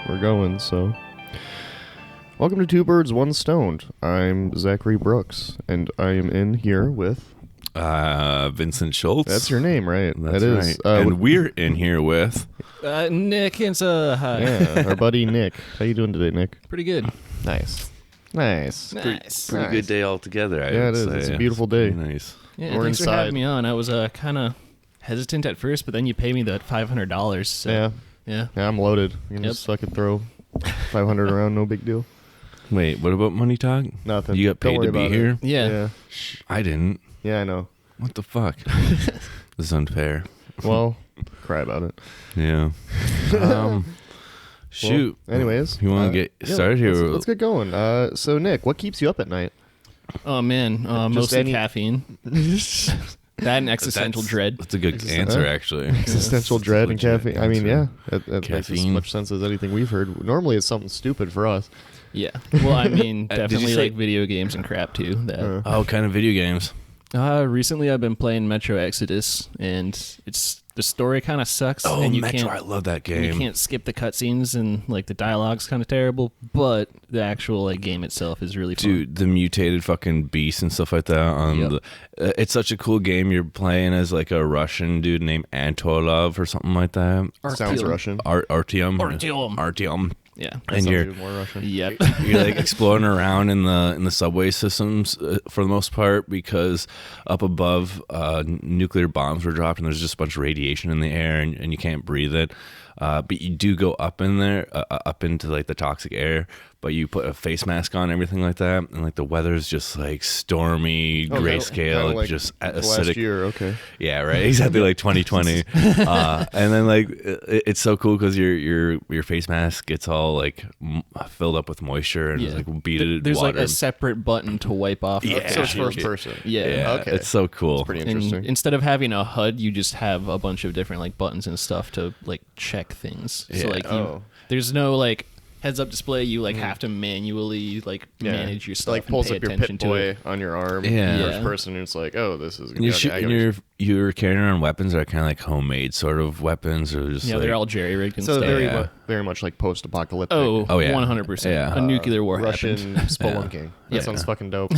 we're going, so. Welcome to Two Birds, One Stoned. I'm Zachary Brooks, and I am in here with... Vincent Schultz. That's your name, right? That's that is. right. And we're in here with... Nic Hinsa. Hi. Yeah, our buddy Nick. How you doing today, Nick? Pretty good. Nice. Pretty good day altogether, I would say. It's a beautiful day. Nice. Yeah, We're thanks for inside. having me on. I was kind of hesitant at first, but then you pay me that $500. So, Yeah, yeah. I'm loaded. You can just fucking throw 500 around, no big deal. Wait, what about money talk? Nothing. You got Don't paid worry to be about here? it. Yeah. I didn't. Yeah, I know. What the fuck? This is unfair. Well, cry about it. Yeah. Shoot. Well, anyways. You want to get started here? Let's get going. So, Nick, what keeps you up at night? Oh, man. Mostly caffeine. That and existential dread. That's a good answer, actually. Existential dread and caffeine. I mean, yeah. That makes as Caffeine. much sense as anything we've heard. Normally, it's something stupid for us. Yeah. Well, I mean, Did you definitely say- like video games and crap, too. That. Oh, what kind of video games? Recently, I've been playing Metro Exodus, and the story kind of sucks. Oh, and you Metro. can't, I love that and game. you can't skip the cutscenes, and like the dialogue's kind of terrible, but the actual like game itself is really fun. Dude, the mutated fucking beasts and stuff like that. On it's such a cool game. You're playing as like a Russian dude named Antonov or something like that. Sounds Russian. Artyom. Artyom. Yeah. That And sounds you're even more Russian. Yep. you're like exploring around in the subway systems for the most part, because up above nuclear bombs were dropped and there's just a bunch of radiation in the air and you can't breathe it. But you do go up in there, up into like the toxic air, but you put a face mask on, everything like that, and like the weather's just like stormy, grayscale, kinda like just last acidic. year, okay. Yeah, right. Exactly, like 2020. And then like it's so cool because your face mask gets all like filled up with moisture and it's like beaded There's water. like a separate button to wipe off. Yeah. So it's first person. Yeah. Yeah, Okay. it's so cool. It's pretty And interesting. instead of having a HUD, you just have a bunch of different like buttons and stuff to like check things. Yeah. So like there's no like heads up display. You like have to manually like manage your stuff. like and pulls pay up your attention Pit to it. Boy on your arm. Yeah. First Yeah. person, and it's like, oh, this is. And you're carrying around weapons that are kind of like homemade sort of weapons, or just Yeah, like, they're all jerry rigged and So stuff. very, Yeah. very much like post-apocalyptic. Oh, yeah. 100%. Yeah. A nuclear war Russian happened. spelunking. That Yeah. sounds fucking dope.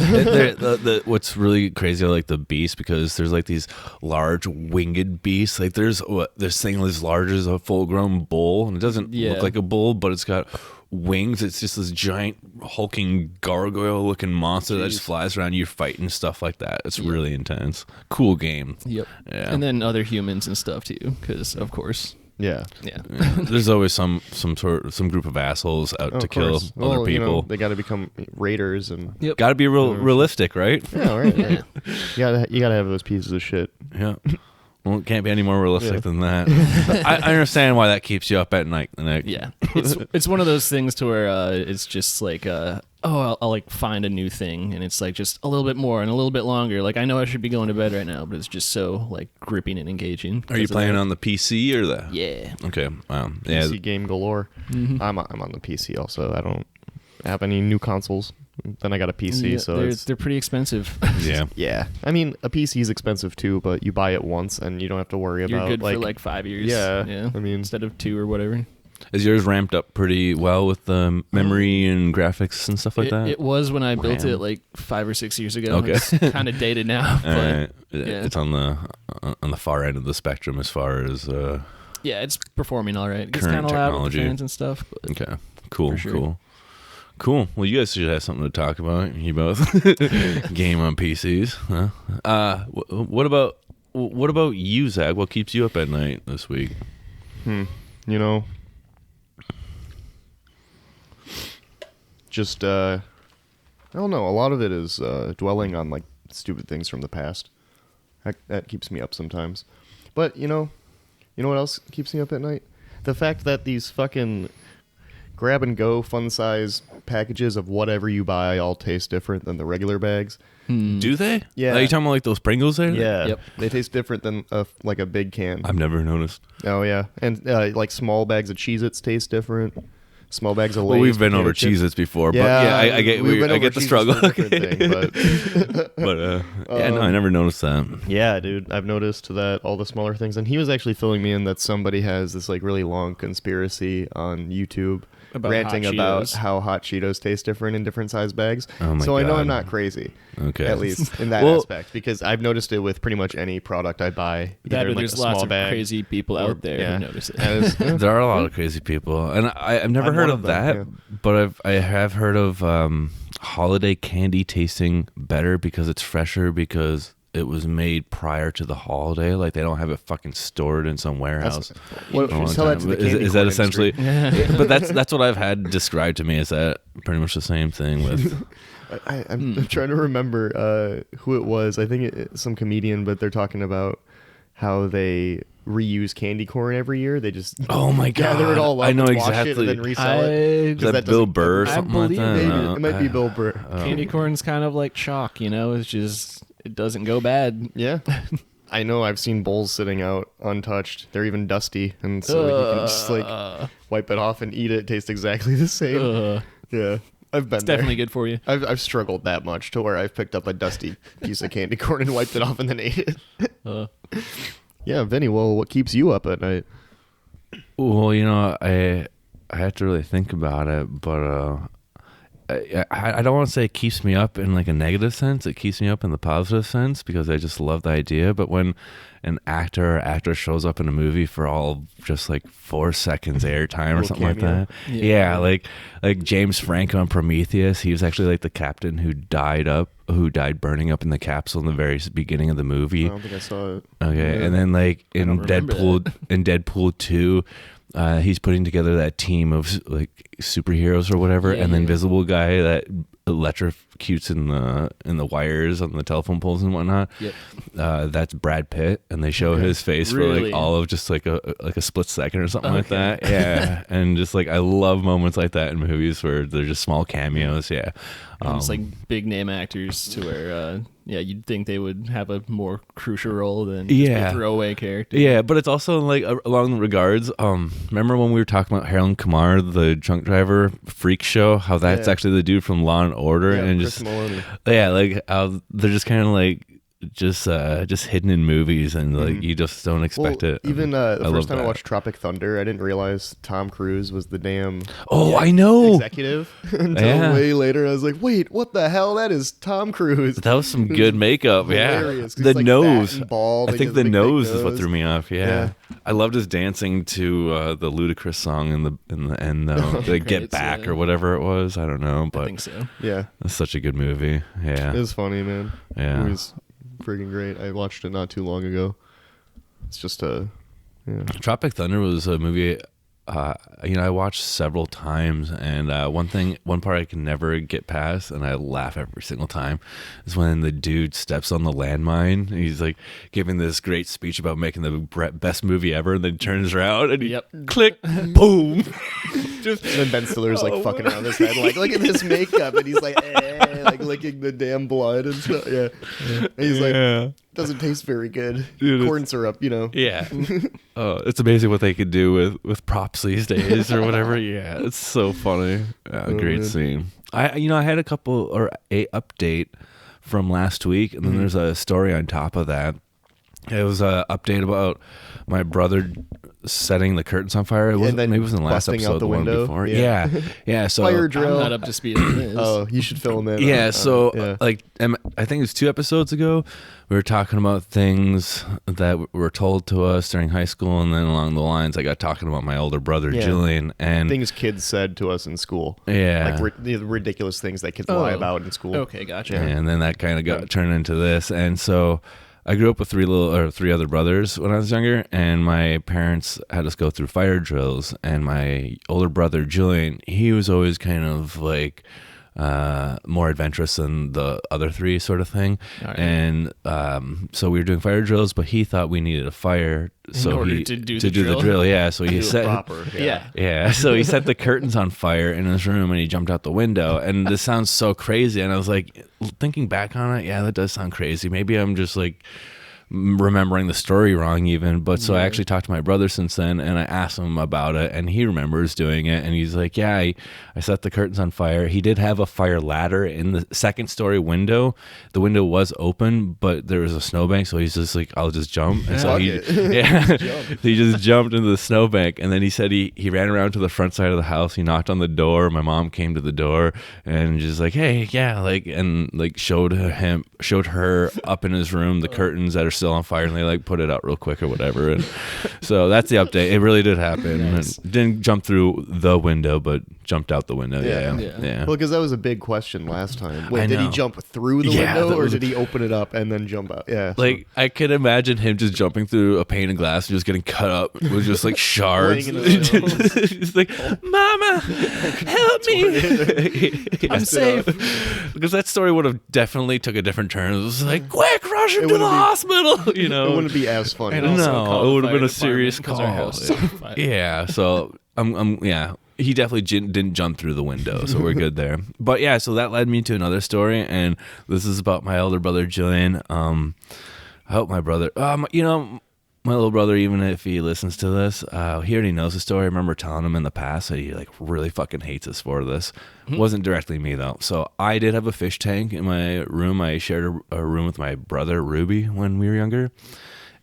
What's really crazy are like the beasts, because there's like these large winged beasts. Like there's this thing as large as a full-grown bull, and it doesn't look like a bull, but it's got wings. It's just this giant hulking gargoyle-looking monster that just flies around you fighting stuff like that. It's really intense. Cool game. Yep. Yeah. And then other humans and stuff too, because of course. Yeah. Yeah. There's always some group of assholes out Oh, to of kill course. other Well, you know, people. they got to become raiders and. Yep. Got to be realistic, right? Yeah, right. You gotta have those pieces of shit. Yeah. Well, it can't be any more realistic than that. I understand why that keeps you up at night. Yeah, it's one of those things to where it's just like I'll like find a new thing and it's like just a little bit more and a little bit longer. Like I know I should be going to bed right now, but it's just so like gripping and engaging. Are you playing on the PC or the? Yeah. Okay. Yeah. PC game galore. I'm on the PC also. I don't have any new consoles. Then I got a PC, Yeah, so they're pretty expensive. Yeah. yeah. I mean, a PC is expensive too, but you buy it once and you don't have to worry You're about good for like 5 years. Yeah, Yeah. I mean- instead of 2 or whatever. Is yours ramped up pretty well with the memory and graphics and stuff like that? It was when I built it like 5 or 6 years ago. Okay. It's kind of dated now. But Alright. yeah. It's on the far end of the spectrum as far as yeah, it's performing all right. It gets Current kind of loud with the technology. fans and stuff. But okay. Cool. For sure. Cool. Well, you guys should have something to talk about. You both game on PCs. Huh? What about you, Zach? What keeps you up at night this week? You know, just I don't know. A lot of it is dwelling on like stupid things from the past. That keeps me up sometimes. But you know what else keeps me up at night? The fact that these fucking grab and go fun size packages of whatever you buy all taste different than the regular bags. Do they? Yeah. Are you talking about like those Pringles there? Yeah, Yep. they taste different than like a big can. I've never noticed. Oh yeah, and like small bags of Cheez-Its taste different. small bags of Lay's. Well, we've been over potato chips. Cheez-Its before, but yeah, I get the struggle. Thing, But no, I never noticed that. yeah, dude, I've noticed that all the smaller things, and he was actually filling me in that somebody has this like really long conspiracy on YouTube About ranting hot about Cheetos. how hot Cheetos taste different in different size bags. Oh my so I know God. I'm not crazy. Okay. At least in that Well- aspect, because I've noticed it with pretty much any product I buy. That either or in, like, there's a lots small of bag crazy people or- out there yeah. who notice it. And it's- There are a lot of crazy people, and I've never I'm heard one of of them, that, yeah. but I have heard of holiday candy tasting better because it's fresher because it was made prior to the holiday. Like they don't have it fucking stored in some warehouse. What, for a long tell that time. to the Is candy is that corn essentially? industry. But that's what I've had described to me. Is that pretty much the same thing with? I'm trying to remember who it was. I think it's some comedian, but they're talking about how they reuse candy corn every year. They just Oh my god! gather it all up, I know and wash it, exactly. and then resell it. Is 'Cause that that Bill doesn't- Burr or I something like believe that? Maybe No, it might be Bill Burr. Candy corn's kind of like chalk, you know. It's just it doesn't go bad. Yeah. I know I've seen bowls sitting out untouched. They're even dusty, and so you can just like wipe it off and eat it. It tastes exactly the same. Yeah, I've been It's there. definitely good for you. I've struggled that much to where I've picked up a dusty piece of candy corn and wiped it off and then ate it. Yeah, Vinny. Well, what keeps you up at night? Well, I have to really think about it, but I don't want to say it keeps me up in like a negative sense. It keeps me up in the positive sense because I just love the idea. But when an actor or actress shows up in a movie for all just like 4 seconds airtime or Little something cameo. like that, yeah, like James Franco in Prometheus, he was actually like the captain who died burning up in the capsule in the very beginning of the movie. I don't think I saw it. Okay, and then like in don't remember Deadpool 2, he's putting together that team of like superheroes or whatever, Yeah, and the yeah. invisible guy that electrocutes in the wires on the telephone poles and whatnot. Yep. That's Brad Pitt, and they show his face for Really? like all of just like a split second or something like Okay. that. Yeah, and just like I love moments like that in movies where they're just small cameos. Yeah, And it's like big name actors to where you'd think they would have a more crucial role than just Yeah. a throwaway character. Yeah, but it's also like along the regards. Remember when we were talking about Harold Kumar, the drunk driver freak show? How that's Yeah. actually the dude from Law and Order, Yeah, and Chris just Maloney. like they're just kind of like just hidden in movies, and like you just don't expect it. Even the I love first time I that. watched Tropic Thunder, I didn't realize Tom Cruise was the damn Oh, I know. executive until Yeah. way later. I was like, wait, what the hell? That is Tom Cruise. That was some good makeup. Yeah, Hilarious, 'cause the he's, like, nose. fat and bald, I and think he the has a big, big nose is what nose. threw me off. Yeah. I loved his dancing to the Ludacris song in the end though. They Get Credits, Back yeah. or whatever it was. I don't know, I but think so. Yeah, that's such a good movie. Yeah. it was funny, man. Yeah. It was freaking great. I watched it not too long ago. It's just Tropic Thunder was a movie I watched several times, and one part I can never get past, and I laugh every single time, is when the dude steps on the landmine. He's like giving this great speech about making the best movie ever, and then turns around and he Yep. click, boom. and then Ben Stiller's like fucking around his head, like look at this makeup, and he's like, like licking the damn blood and stuff. Yeah, and he's like, doesn't taste very good. Dude, Corn syrup, Yeah. Oh, it's amazing what they could do with props these days or whatever. Yeah, it's so funny. Great man. scene. I had a update from last week, and then there's a story on top of that. It was an update about my brother setting the curtains on fire. It wasn't, then maybe it was in the last busting out episode, the the one window. before. Yeah. Yeah. So fire I'm drill. not up to speed on this. Oh, you should fill him in. yeah, on so it. Yeah. like I think it was 2 episodes ago, we were talking about things that were told to us during high school, and then along the lines I got talking about my older brother Yeah. Julian, and things kids said to us in school. yeah, Like the ridiculous things that kids lie Oh. about in school. Okay, gotcha. Yeah. and then that kind of got turned into this. And so I grew up with three other brothers when I was younger, and my parents had us go through fire drills. And my older brother Julian, he was always kind of like more adventurous than the other three, sort of thing. All right. And so we were doing fire drills, but he thought we needed a fire so order he to do the the drill. drill. Yeah, so he Do it set proper. Yeah. yeah, so he set the curtains on fire in his room, and he jumped out the window. And this sounds so crazy, and I was like, thinking back on it, yeah, that does sound crazy. Maybe I'm just like remembering the story wrong even. But so I actually talked to my brother since then, and I asked him about it, and he remembers doing it, and he's like, yeah, I set the curtains on fire. He did have a fire ladder in the second story window. The window was open, but there was a snowbank, so he's just like, I'll just jump. And so he just jumped into the snowbank, and then he said he ran around to the front side of the house. He knocked on the door. My mom came to the door and just like, hey, yeah, like, and like showed her up in his room the curtains that are still on fire, and they like put it out real quick or whatever. And so that's the update. It really did happen. Nice. Didn't jump through the window, but jumped out the window. Yeah. Yeah. Well, because that was a big question last time. Wait, I did he know. jump through the window, or did he open it up and then jump out? Yeah. Like, I could imagine him just jumping through a pane of glass and just getting cut up with just like shards. Laying in the He's like, Mama, help me. I'm safe. Because that story would have definitely took a different turn. It was like, quick, rush him to the hospital. You know, It wouldn't be as funny. And also No, call it the would have been fire a serious department 'cause call. our house is on fire. Yeah, so yeah. He definitely didn't jump through the window, so we're good there. But yeah, so that led me to another story, and this is about my elder brother Julian. I hope my brother, you know, my little brother, even if he listens to this, he already knows the story. I remember telling him in the past that he like really fucking hates us for this. Wasn't directly me though. So I did have a fish tank in my room. I shared a room with my brother Ruby when we were younger,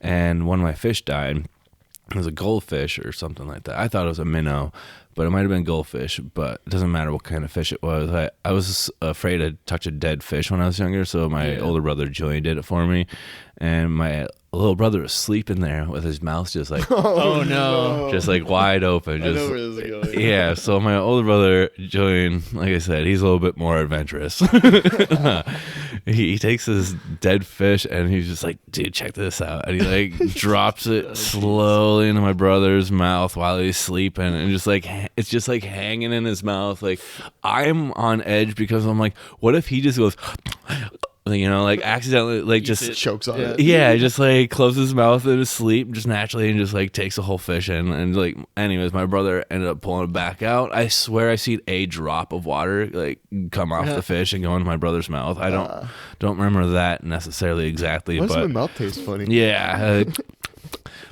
and one of my fish died. It was a goldfish or something like that. I thought it was a minnow, but it might have been goldfish, but it doesn't matter what kind of fish it was. I was afraid to touch a dead fish when I was younger, so my older brother Julian did it for me, and my little brother was sleeping there with his mouth just like Oh no. just like wide open. I Just, know where this is going. yeah, so my older brother Julian, like I said, he's a little bit more adventurous. he takes this dead fish and he's just like, dude, check this out, and he like drops it slowly into my brother's mouth while he's sleeping, and just like it's just like hanging in his mouth. Like, I'm on edge because I'm like, what if he just goes you know, like accidentally like just Chokes on it. yeah, just like closes his mouth in his sleep just naturally and just like takes a whole fish in. And like, anyways, my brother ended up pulling it back out. I swear I seen a drop of water like come off the fish and go into my brother's mouth. I don't remember that necessarily exactly, Why does my but mouth taste funny? yeah.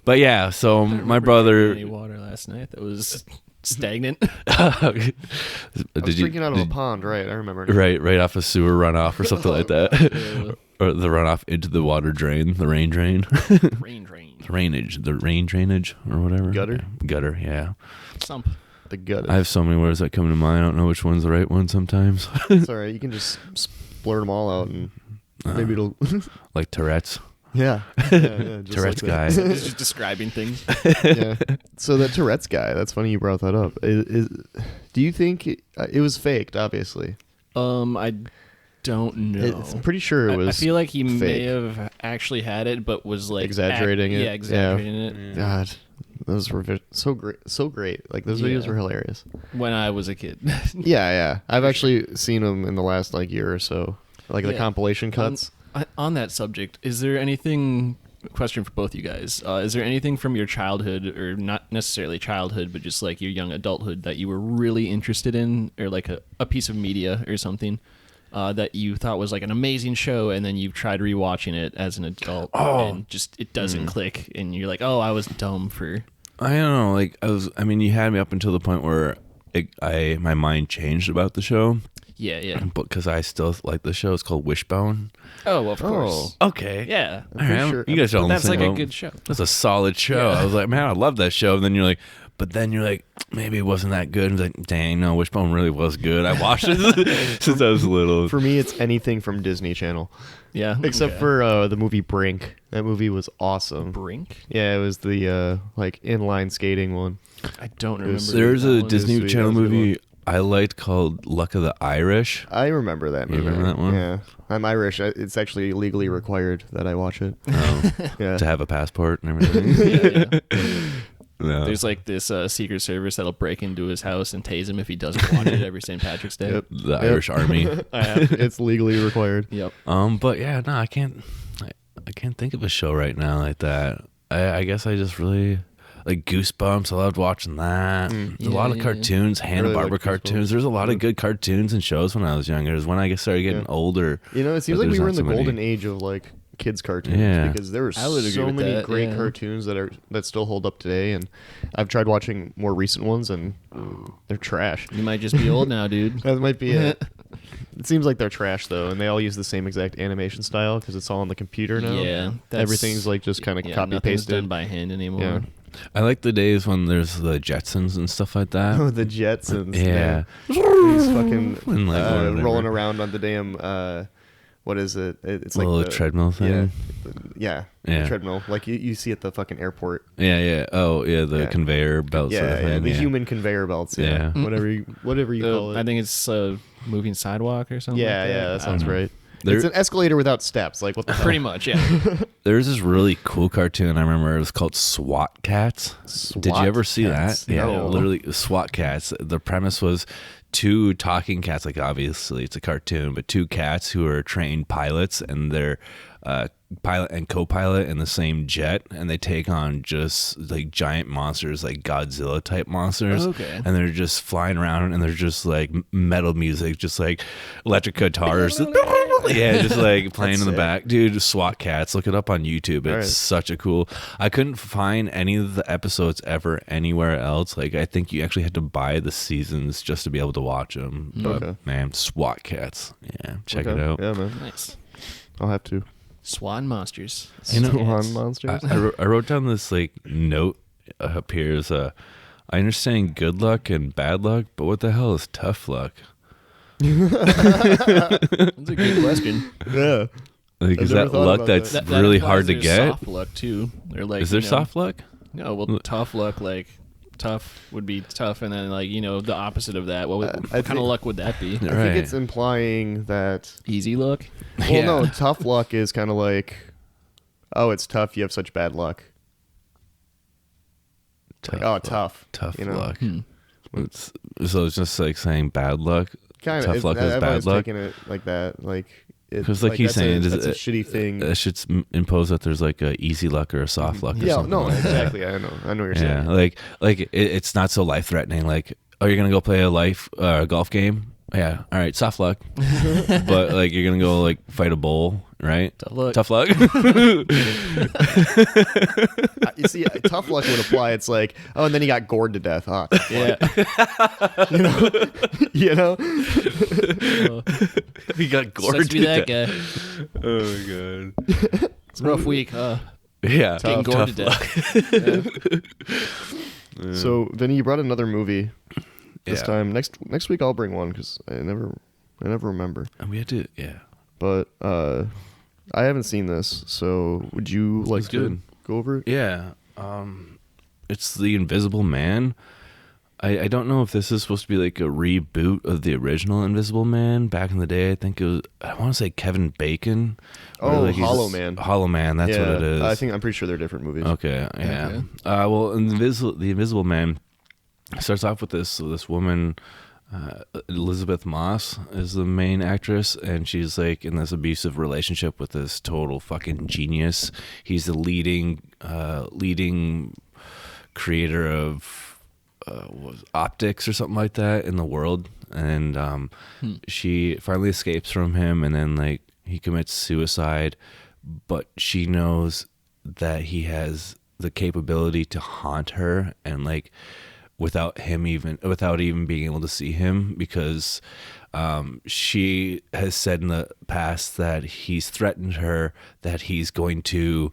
But yeah, so my brother. Any water last night that was stagnant. I was drinking out of a pond, right? I remember. right off a sewer runoff or something like that, or the runoff into the water drain, the rain drain, Rain drain. the rain drainage or whatever. Gutter? Gutter, yeah. Sump. The gut. I have so many words that come to mind. I don't know which one's the right one sometimes. It's all right. You can just blurt them all out, and maybe it'll. Like Tourette's. Yeah. Just Tourette's like guy. It's just describing things. Yeah. So that Tourette's guy. That's funny you brought that up. Do you think it was faked? Obviously. I don't know. I'm pretty sure it was. I feel like he may fake. have actually had it, but was like Exaggerating it. Yeah, exaggerating it. God, those were so great. Like those videos Yeah. were hilarious. When I was a kid. Yeah. I've actually seen them in the last like year or so, like the Yeah. compilation cuts. On that subject, is there anything? Question for both you guys: is there anything from your childhood, or not necessarily childhood, but just like your young adulthood, that you were really interested in, or like a piece of media or something that you thought was like an amazing show, and then you've tried rewatching it as an adult, and just it doesn't click, and you're like, oh, I was dumb for. I don't know. Like I mean, you had me up until the point where my mind changed about the show. Yeah. But because I still like the show. It's called Wishbone. Oh, of course. Okay. Yeah. All right, sure- you guys don't That's listen. like a Well, good show. That's a solid show. Yeah. I was like, man, I love that show. And then you're like, maybe it wasn't that good. And I was like, dang, no, Wishbone really was good. I watched it since I was little. For me, it's anything from Disney Channel, Yeah. except for the movie Brink. That movie was awesome. Brink. Yeah, it was the like inline skating one. I don't remember. There's that a one. Disney Sweet, Channel that was a good movie I liked called Luck of the Irish. I remember that You movie. remember that one? Yeah, I'm Irish. It's actually legally required that I watch it. Yeah. To have a passport and everything. Yeah. No. There's like this Secret Service that'll break into his house and tase him if he doesn't watch it every St. Patrick's Day. Yep. The Irish Army. It's legally required. Yep. But yeah, no, I can't think of a show right now like that. I guess I just really like Goosebumps. I loved watching that. There's a lot of Yeah. cartoons, Hanna-Barbera really liked cartoons. Goosebumps. There's a lot of good cartoons and shows when I was younger. It was when I started getting older. You know, it seems but like we there's were not in the so many. golden age of like kids cartoons Yeah. because there are I would agree so with many that, great yeah. cartoons that still hold up today, and I've tried watching more recent ones and they're trash. You might just be old now, dude. That might be it. It seems like they're trash though, and they all use the same exact animation style because it's all on the computer now. Yeah, everything's like just kind of copy nothing's pasted. done by hand anymore. Yeah. I like the days when there's the Jetsons and stuff like that. Oh, the Jetsons. Yeah. These fucking And, like, whatever. rolling around on the damn what is it? It's like Little the treadmill thing. Yeah. Yeah. The treadmill, like you see at the fucking airport. Yeah. Oh, yeah, the Yeah. conveyor belt sort of thing. the human conveyor belts. Yeah, Yeah. whatever you call it. I think it's a moving sidewalk or something. yeah, like that. yeah, that sounds I don't know. right. There- It's an escalator without steps. Like what the hell? Pretty much, yeah. There's this really cool cartoon I remember. It was called SWAT Cats. Did you ever see Cats? that? Yeah, No. literally SWAT Cats. The premise was two talking cats. Like obviously it's a cartoon, but two cats who are trained pilots, and they're pilot and co-pilot in the same jet, and they take on just like giant monsters, like Godzilla type monsters. Okay. And they're just flying around, and they're just like metal music, just like electric guitars. Yeah, just like playing in the sick. back. Dude, SWAT Cats. Look it up on YouTube. It's Alright. such a cool. I couldn't find any of the episodes ever anywhere else. Like I think you actually had to buy the seasons just to be able to watch them. But Okay. man, SWAT Cats. Yeah, check it Okay. out. Yeah, man. Nice. I'll have to. Swan monsters. You know- Swan monsters. I wrote down this like note up here is I understand good luck and bad luck, but what the hell is tough luck? That's a good question. Yeah. Like, I've is never that thought luck about that's that. That really implies hard to there's get? Soft luck too. They're like, Is there you know, soft luck? No, well, tough luck, like tough would be tough, and then like the opposite of that. What I kind of think- luck would that be? I Right. think it's implying that. Easy luck. Well, Yeah. no, tough luck is kind of like, oh, it's tough. You have such bad luck. Like, oh, luck. tough. Tough you know? luck. So it's just like saying bad luck. Kind Tough luck is bad luck. taking it like that, like. Because like he's that's saying, that's a shitty thing. That should impose that there's like a easy luck or a soft luck. Or Yeah, something no, like that. exactly. I know what you're Yeah, saying. like it's not so life threatening. Like, oh, you're gonna go play a golf game. Yeah, all right, soft luck. But like you're gonna go like fight a bull, right? Tough luck. Tough luck. You see, tough luck would apply. It's like, oh, and then he got gored to death. Huh? Yeah. You know. he got Sucks gored. to be that guy. Oh my god. It's a rough week. Yeah, Getting gored to death. So, Vinny, you brought another movie this Yeah. time. Next week, I'll bring one because I never remember. And we had to, yeah. But I haven't seen this, so would you like It's to good. go over it? Yeah. It's The Invisible Man. I don't know if this is supposed to be like a reboot of the original Invisible Man. Back in the day, I think it was, I want to say Kevin Bacon. Or Oh, like he's- Hollow Man. Hollow Man, that's yeah, what it is. I'm pretty sure they're different movies. Okay, yeah. Okay. Well, the Invisible Man starts off with this woman, Elizabeth Moss is the main actress, and she's like in this abusive relationship with this total fucking genius. He's the leading creator of optics or something like that in the world, and she finally escapes from him, and then like he commits suicide, but she knows that he has the capability to haunt her, and like without even being able to see him, because she has said in the past that he's threatened her that he's going to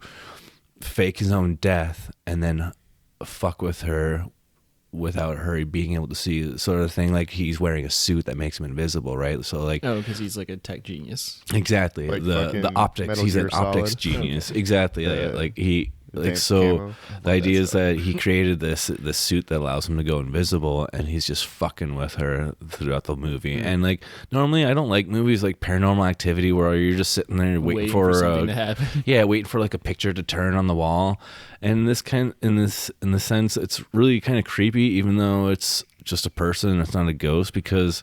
fake his own death and then fuck with her without her being able to see, sort of thing. Like he's wearing a suit that makes him invisible, right? So like Oh, because he's like a tech genius. exactly Like the fucking optics. Metal He's an Gear Solid. optics genius. Exactly. Yeah. Like he like Advanced so. camo. The idea is that he created this suit that allows him to go invisible, and he's just fucking with her throughout the movie. And like normally, I don't like movies like Paranormal Activity where you're just sitting there waiting for something to happen. yeah, waiting for like a picture to turn on the wall. And in the sense, it's really kind of creepy, even though it's just a person. It's not a ghost, because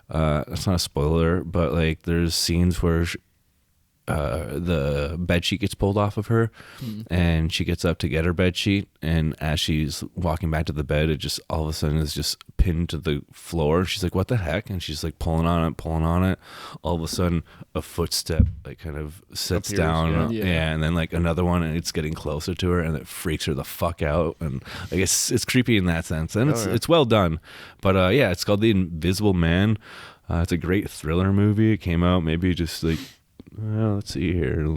it's not a spoiler, but like there's scenes where the bed sheet gets pulled off of her, and she gets up to get her bed sheet, and as she's walking back to the bed, it just all of a sudden is just pinned to the floor. She's like, "What the heck?" And she's like pulling on it. All of a sudden, a footstep like kind of sits Appears, down, yeah. and then like another one, and it's getting closer to her, and it freaks her the fuck out. And I guess it's creepy in that sense, and it's well done. But yeah, it's called The Invisible Man. It's a great thriller movie. It came out maybe just like, well, let's see here.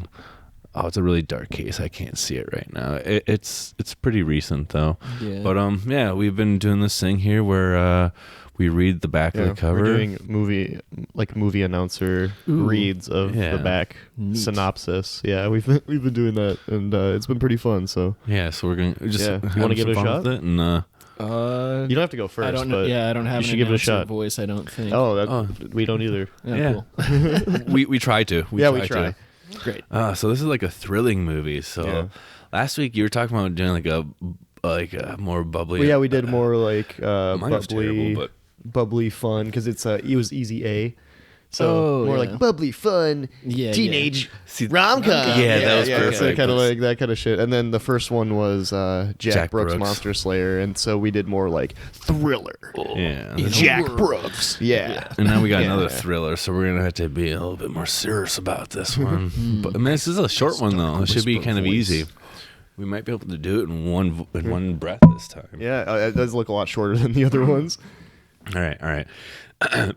Oh, it's a really dark case. I can't see it right now. It's pretty recent though. Yeah. But yeah, we've been doing this thing here where we read the back of the cover. We're doing movie announcer reads of the back synopsis. Yeah, we've been doing that, and it's been pretty fun. So yeah, so we're gonna just you want to give it a shot? With it and, you don't have to go first. I don't know. But Yeah, I don't have you an should give it a announcer shot. voice. I don't think. We don't either. yeah. Cool. we try to. We try. Great. So this is like a thrilling movie. So last week you were talking about doing like a more bubbly. Well, yeah, we did more like mine was terrible, bubbly fun because it was easy A. So more like bubbly fun, teenage rom-com. Yeah, that was perfect. So kind of like that kind of shit. And then the first one was Jack Brooks, Monster Slayer, and so we did more like thriller. Yeah, Jack Brooks. Yeah. And now we got another thriller, so we're gonna have to be a little bit more serious about this one. But man, this is a short one though. It should be kind of easy. We might be able to do it in one breath this time. Yeah, it does look a lot shorter than the other ones. All right.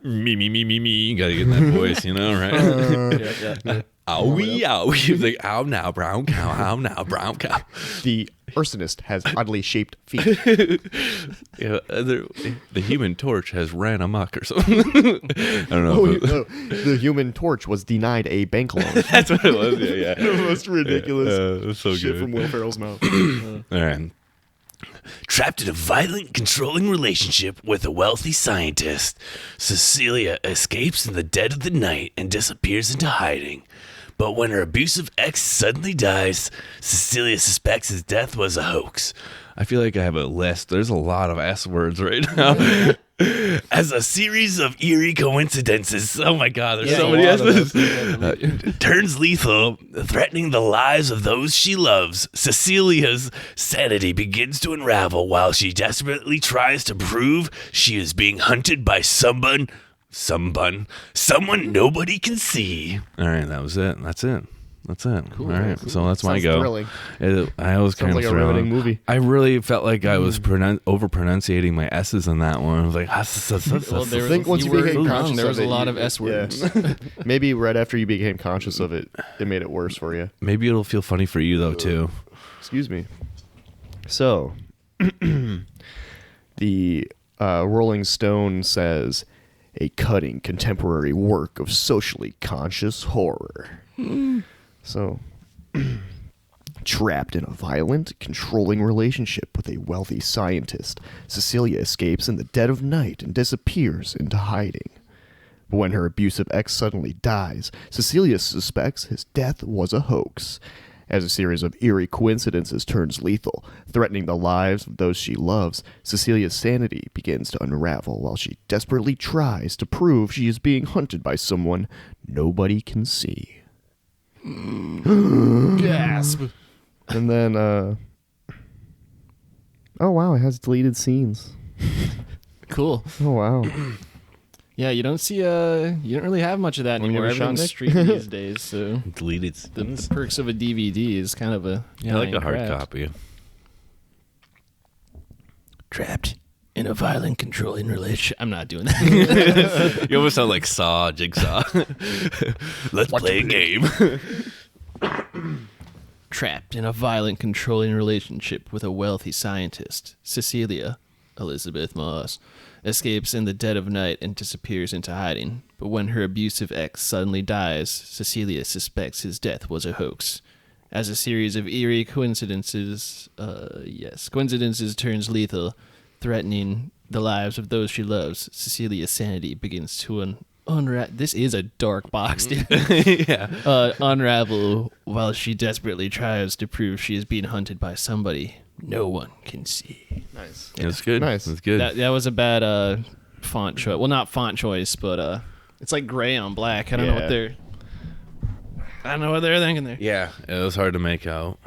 Me. You gotta get in that voice, you know, right? Owie. Like, ow now, brown cow. Ow now, brown cow. The arsonist has oddly shaped feet. Yeah, the Human Torch has ran amok or something. I don't know. No, the Human Torch was denied a bank loan. That's what it was. Yeah. The most ridiculous That's so shit good. from Will Ferrell's mouth. All right. Trapped in a violent, controlling relationship with a wealthy scientist, Cecilia escapes in the dead of the night and disappears into hiding. But when her abusive ex suddenly dies, Cecilia suspects his death was a hoax. I feel like I have a list. There's a lot of S words right now. As a series of eerie coincidences, oh my God, there's so many S's, turns lethal, threatening the lives of those she loves. Cecilia's sanity begins to unravel while she desperately tries to prove she is being hunted by someone nobody can see. All right, that was it. That's it. Cool. All right, so that's my go. Thrilling. I was kind Sounds like of a riveting thrilling. movie. I really felt like I was over pronunciating my S's in that one. I was like, I think once you became conscious there was of a it, lot of S words. Yeah. Maybe right after you became conscious of it, it made it worse for you. maybe it'll feel funny for you though too. Excuse me. So, the Rolling Stone says, a cutting contemporary work of socially conscious horror. So, trapped in a violent, controlling relationship with a wealthy scientist, Cecilia escapes in the dead of night and disappears into hiding. But when her abusive ex suddenly dies, Cecilia suspects his death was a hoax. As a series of eerie coincidences turns lethal, threatening the lives of those she loves, Cecilia's sanity begins to unravel while she desperately tries to prove she is being hunted by someone nobody can see. Gasp. And then, oh wow, it has deleted scenes. Cool. Oh wow. Yeah, you don't really have much of that Wanna give anymore. it a shot, Everyone's Nick? streaming these days, so Deleted. the perks of a DVD is kind of a I like a dying hard craft. copy. Trapped in a violent, controlling relationship. I'm not doing that. You almost sound like Jigsaw. Let's play a game. Trapped in a violent, controlling relationship with a wealthy scientist, Cecilia, Elizabeth Moss, escapes in the dead of night and disappears into hiding. But when her abusive ex suddenly dies, Cecilia suspects his death was a hoax. As a series of eerie coincidences turns lethal, threatening the lives of those she loves, Cecilia's sanity begins to unravel. This is a dark box, dude. Yeah. Unravel while she desperately tries to prove she is being hunted by somebody no one can see. Nice. That's good. Nice. That's good. That was a bad font choice. Well, not font choice, but it's like gray on black. I don't know what they're. I don't know what they were thinking there. Yeah, it was hard to make out.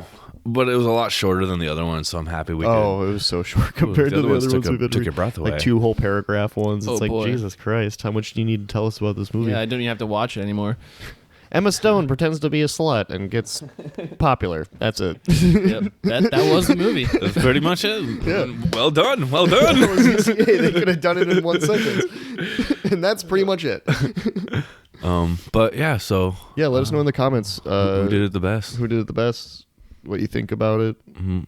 But it was a lot shorter than the other one, so I'm happy we did. Oh, it was so short compared to the other ones we've been took reading. your breath away. Like 2 whole paragraph ones. It's Oh, like, boy. Jesus Christ, how much do you need to tell us about this movie? Yeah, I don't even have to watch it anymore. Emma Stone pretends to be a slut and gets popular. That's it. Yep. That was the movie. That's pretty much it. Yeah. Well done. Well done. That was easy. They could have done it in 1 sentence. And that's pretty much it. But yeah, so Yeah, let us know in the comments who did it the best? who did it the best, what you think about it.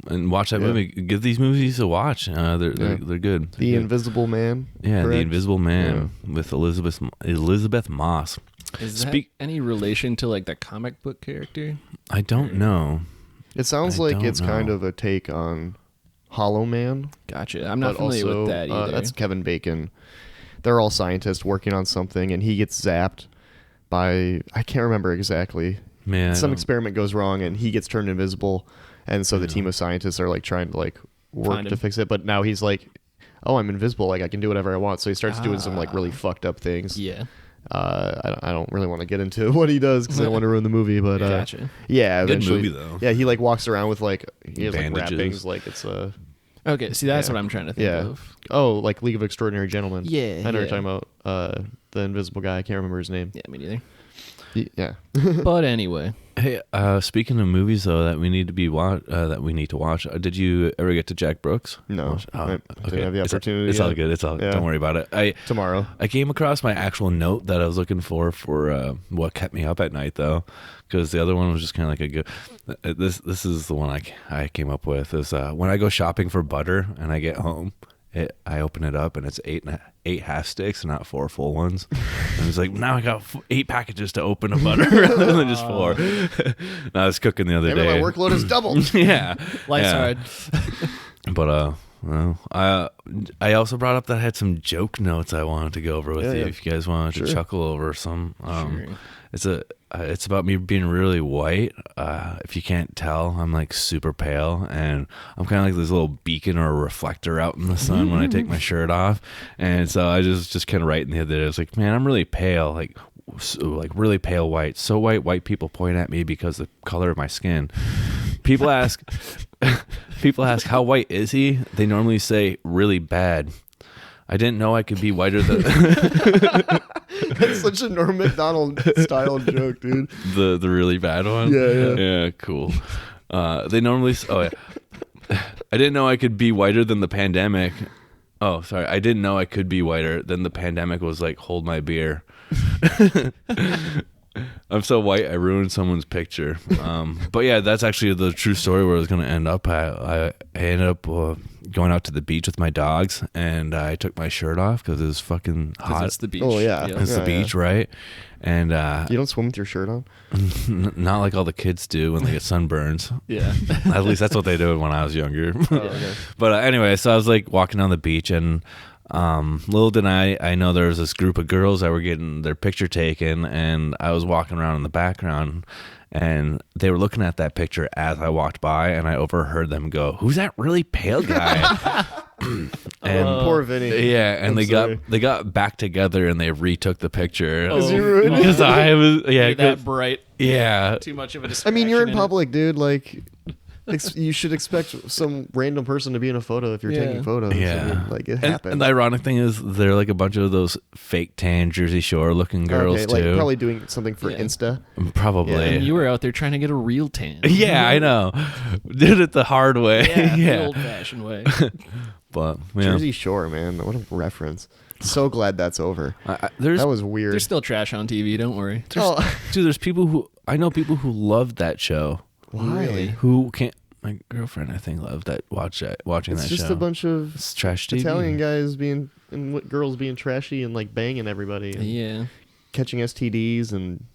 And watch that Yeah. movie. Give these movies a watch. They're good. The They're good. Invisible Man. Yeah, The correct? Invisible Man with Elizabeth Moss. Is that any relation to like the comic book character? I don't know. It sounds I like don't it's kind know. of a take on Hollow Man. Gotcha. I'm not but familiar also, with that either. That's Kevin Bacon. They're all scientists working on something, and he gets zapped by, I can't remember exactly. Man, Some experiment goes wrong, and he gets turned invisible, and so the team of scientists are like trying to like work Find to him. fix it. But now he's like, oh, I'm invisible, like I can do whatever I want. So he starts doing some like really fucked up things. Yeah. I don't really want to get into what he does because I don't want to ruin the movie. But Gotcha. yeah, Good eventually, movie, though. yeah, he like walks around with like he has like Bandages. wrappings, like it's a Okay, see, that's Yeah. what I'm trying to think yeah. of. Oh, like League of Extraordinary Gentlemen. Yeah, I know yeah. you're talking about the invisible guy. I can't remember his name. Yeah, me neither. Yeah. But anyway, Hey, speaking of movies though that we need to watch, did you ever get to Jack Brooks? No, Oh, I didn't have the It's- opportunity It's all yet. good. It's all. Yeah. Don't worry about it. Tomorrow. I came across my actual note that I was looking for what kept me up at night though, because the other one was just kind of like a good. This is the one I came up with is when I go shopping for butter and I get home. I open it up and it's 8 half sticks and not 4 full ones. And it's like, now I got 8 packages to open of butter rather than just 4. And I was cooking the other Damn it, day. my workload is doubled. Yeah, life's yeah. hard. But well, I also brought up that I had some joke notes I wanted to go over with Yeah, you yeah. if you guys wanted Sure. to chuckle over some. Sure. It's about me being really white. If you can't tell, I'm like super pale, and I'm kind of like this little beacon or a reflector out in the sun when I take my shirt off. And so I just kind of writing the other day, I was like, man, I'm really pale, like really pale white. So white people point at me because of the color of my skin. People ask, how white is he? They normally say really bad. I didn't know I could be whiter than That's such a Norm Macdonald style joke, dude. the really bad one. Yeah. Cool. They normally. Oh yeah. I didn't know I could be whiter than the pandemic. Oh, sorry. I didn't know I could be whiter than the pandemic was like. Hold my beer. I'm so white I ruined someone's picture. But yeah, that's actually the true story where I was going to end up. I ended up going out to the beach with my dogs, and I took my shirt off because it was fucking hot. It's the beach. Oh, yeah. Yep. It's the beach, right? And You don't swim with your shirt on? not like all the kids do when they get sunburns. Yeah. At least that's what they did when I was younger. Okay. But anyway, so I was like walking down the beach, and little did I know there was this group of girls that were getting their picture taken, and I was walking around in the background, and they were looking at that picture as I walked by, and I overheard them go, "Who's that really pale guy?" And Poor Vinny. yeah, and I'm sorry. they got back together and they retook the picture. Is he ruined? Because I was You're that bright. yeah. Too much of a I distraction. mean, you're in it. public, dude. Like, you should expect some random person to be in a photo if you're Yeah. taking photos. I Yeah. mean, like, it And happens. the ironic thing is, they're like a bunch of those fake tan Jersey Shore looking girls okay, like too. probably doing something for Yeah. Insta. Probably. And you were out there trying to get a real tan. Yeah, I know. Did it the hard way. Yeah, Yeah. the old-fashioned way. But yeah. Jersey Shore, man. What a reference. So glad that's over. There's That was weird. There's still trash on TV. Don't worry. Oh, dude, there's people who I know people who love that show. why? Really? Who can't. My girlfriend, I think, loved watching It's that just show. a bunch of It's trash TV. Italian guys being and girls being trashy and like banging everybody and Yeah, catching STDs and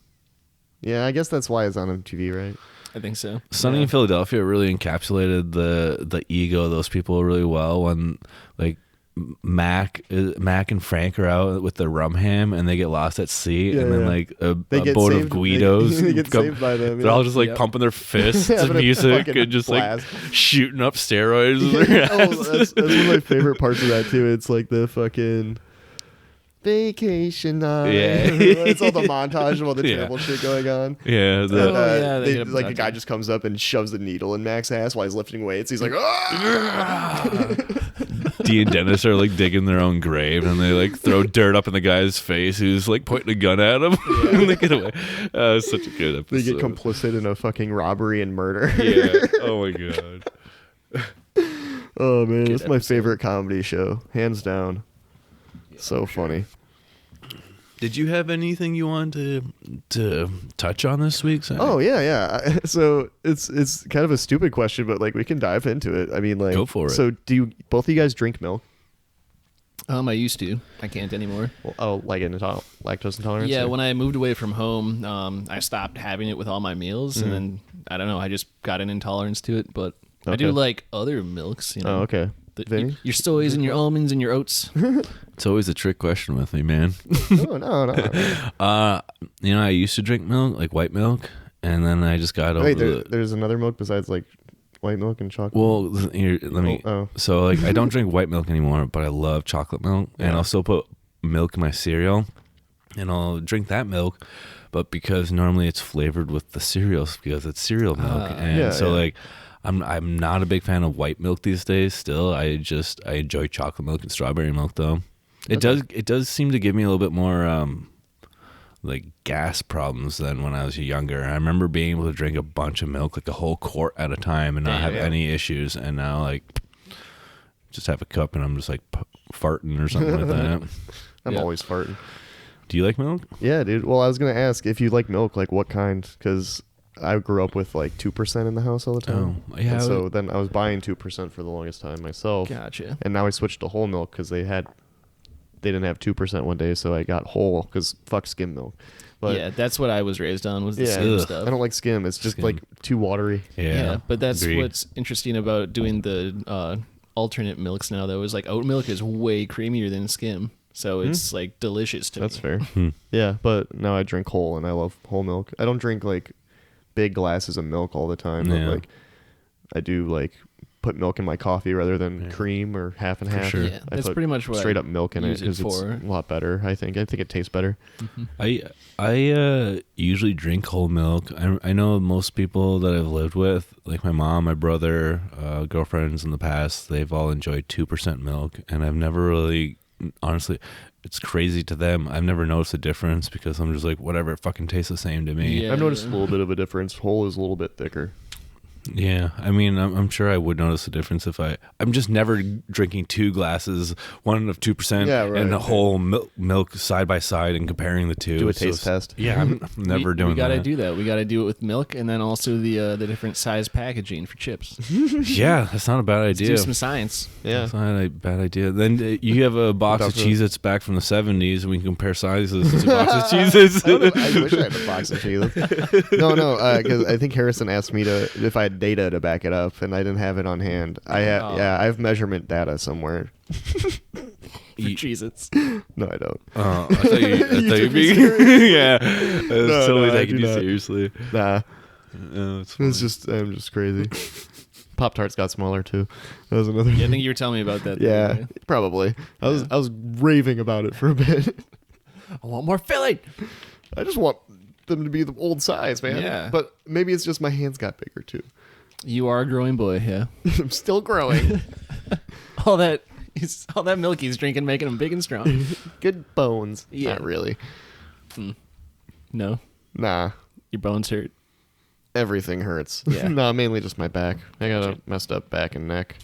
yeah, I guess that's why it's on MTV, right? I think so. Sunny in Philadelphia really encapsulated the ego of those people really well when like Mac and Frank are out with the rum ham and they get lost at sea Yeah, and then yeah. like a They boat get of Guidos They get come- saved by them. they're all just like Yep. pumping their fists Having to a music fucking and just blast. like shooting up steroids with their Oh, asses. that's one of my favorite parts of that too. It's like the vacation night. Yeah. It's all the montage of all the terrible shit going on. Yeah. And, yeah, they they, get like a guy abducted. just comes up and shoves a needle in Mac's ass while he's lifting weights. He's like, "Ah!" Dee and Dennis are like digging their own grave, and they like throw dirt up in the guy's face who's like pointing a gun at him. And they get away. It's such a good They episode. get complicit in a fucking robbery and murder. Yeah. Oh my god. Oh man, Good it's my episode. favorite comedy show, hands down. So funny. Did you have anything you wanted to touch on this week? Zach? Oh yeah. So it's kind of a stupid question, but like we can dive into it. I mean, like, Go for it. So do you both of you guys drink milk? I used to. I can't anymore. Well, like lactose intolerance? Yeah, or- when I moved away from home, I stopped having it with all my meals, and then I don't know. I just got an intolerance to it, but I do Okay. like other milks. You know, Oh, okay. Vinny? your soys and your almonds and your oats. It's always a trick question with me, man. No. I used to drink milk, like white milk, and then I just got over Wait, the. there's another milk besides like white milk and chocolate? Well, here, let me. Oh. So, like, I don't drink white milk anymore, but I love chocolate milk, and Yeah. I'll still put milk in my cereal, and I'll drink that milk. But because normally it's flavored with the cereals because it's cereal milk, and Yeah, so yeah. like. I'm not a big fan of white milk these days. Still, I enjoy chocolate milk and strawberry milk though. It does seem to give me a little bit more like gas problems than when I was younger. I remember being able to drink a bunch of milk, like a whole quart at a time, and not have any issues. And now, like, just have a cup and I'm just like farting or something like that. I'm Yeah. always farting. Do you like milk? Yeah, dude. Well, I was gonna ask if you like milk, like what kind? Because I grew up with like 2% in the house all the time. Oh, yeah. And so then I was buying 2% for the longest time myself. Gotcha. And now I switched to whole milk because they didn't have 2% one day, so I got whole because fuck skim milk. But Yeah, that's what I was raised on. Was the yeah, skim Ugh. stuff. I don't like skim. It's just Skim. like too watery. Yeah, but that's agreed. what's interesting about doing the alternate milks now, though, is like oat milk is way creamier than skim. So it's like delicious to That's me. fair. Hmm. Yeah, but now I drink whole, and I love whole milk. I don't drink like big glasses of milk all the time, Yeah. but like I do like put milk in my coffee rather than cream or half and half. sure. Yeah, I that's put pretty much what straight I up milk in it use it because it's for. a lot better. I think it tastes better. I usually drink whole milk. I know most people that I've lived with, like my mom, my brother, girlfriends in the past, they've all enjoyed 2% milk, and I've never really, honestly, it's crazy to them. I've never noticed a difference because I'm just like, whatever, it fucking tastes the same to me. Yeah. I've noticed a little bit of a difference. Whole is a little bit thicker. Yeah, I mean, I'm sure I would notice a difference if I'm just never drinking 2 glasses, one of 2%, Yeah, right. and a whole milk side by side and comparing the two. Do a So taste it's- test. Yeah, I'm never doing We gotta that. do that. We gotta do it with milk, and then also the different size packaging for chips. Yeah, that's not a bad Let's idea. do some science. Yeah. That's not a bad idea. Then you have a box of About to- Cheez-Its back from the 70s, and we can compare sizes to boxes of Cheez-Its. I wish I had a box of cheese. No, because I think Harrison asked me if I had data to back it up, and I didn't have it on hand. I have measurement data somewhere. For Cheez-Its. No, I don't. I thought you took me being yeah. I was No, totally no, I taking do you not. seriously. Nah, It's funny. I'm just crazy. Pop Tarts got smaller too. That was another. Yeah, I think you were telling me about that. the other Yeah, day. probably. I was raving about it for a bit. I want more filling. I just want them to be the old size, man. Yeah. But maybe it's just my hands got bigger too. You are a growing boy, yeah. I'm still growing. all that milk he's drinking making him big and strong. Good bones. Yeah. Not really. No, Nah. your bones hurt. Everything hurts. Yeah. No, mainly just my back. I got a messed up back and neck.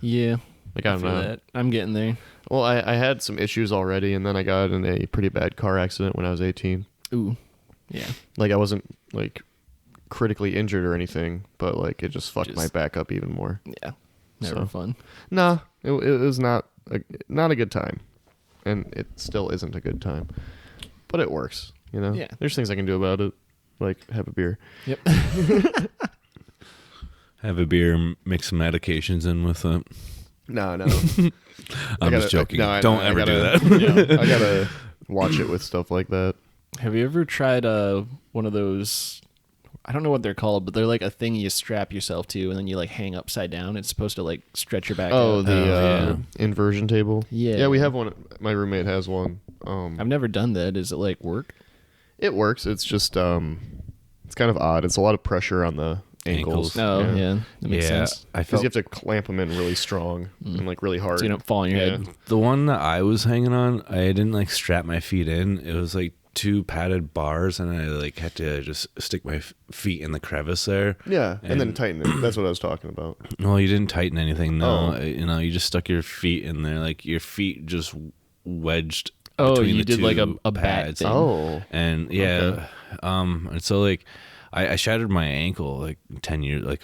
Yeah, Like I I'm feel that. I'm getting there. Well, I had some issues already, and then I got in a pretty bad car accident when I was 18. Ooh, yeah. Like I wasn't like critically injured or anything, but like it just fucked my Just- back up even more. Yeah, never So. fun. Nah, it was not a good time, and it still isn't a good time, but it works. You know, Yeah. There's things I can do about it, like have a beer. Yep. Have a beer, mix some medications in with it. No. I'm just joking. No, Don't I ever do gotta- that. I gotta watch it with stuff like that. Have you ever tried one of those? I don't know what they're called, but they're like a thing you strap yourself to, and then you like hang upside down. It's supposed to like stretch your back. Oh, out. the yeah. inversion table. Yeah. Yeah, we have one. My roommate has one. I've never done that. Is it like work? It works. It's just it's kind of odd. It's a lot of pressure on the ankles. Oh, yeah. That makes sense. I Because felt you have to clamp them in really strong and like really hard. So you don't fall on your head. the one that I was hanging on, I didn't like strap my feet in. It was like 2 padded bars, and I like had to just stick my feet in the crevice there. Yeah, and then tighten it. That's what I was talking about. No, you didn't tighten anything. No, Oh. you just stuck your feet in there, like your feet just wedged. Oh, between you the did like two a bat pads. thing. Oh. And and so like I shattered my ankle like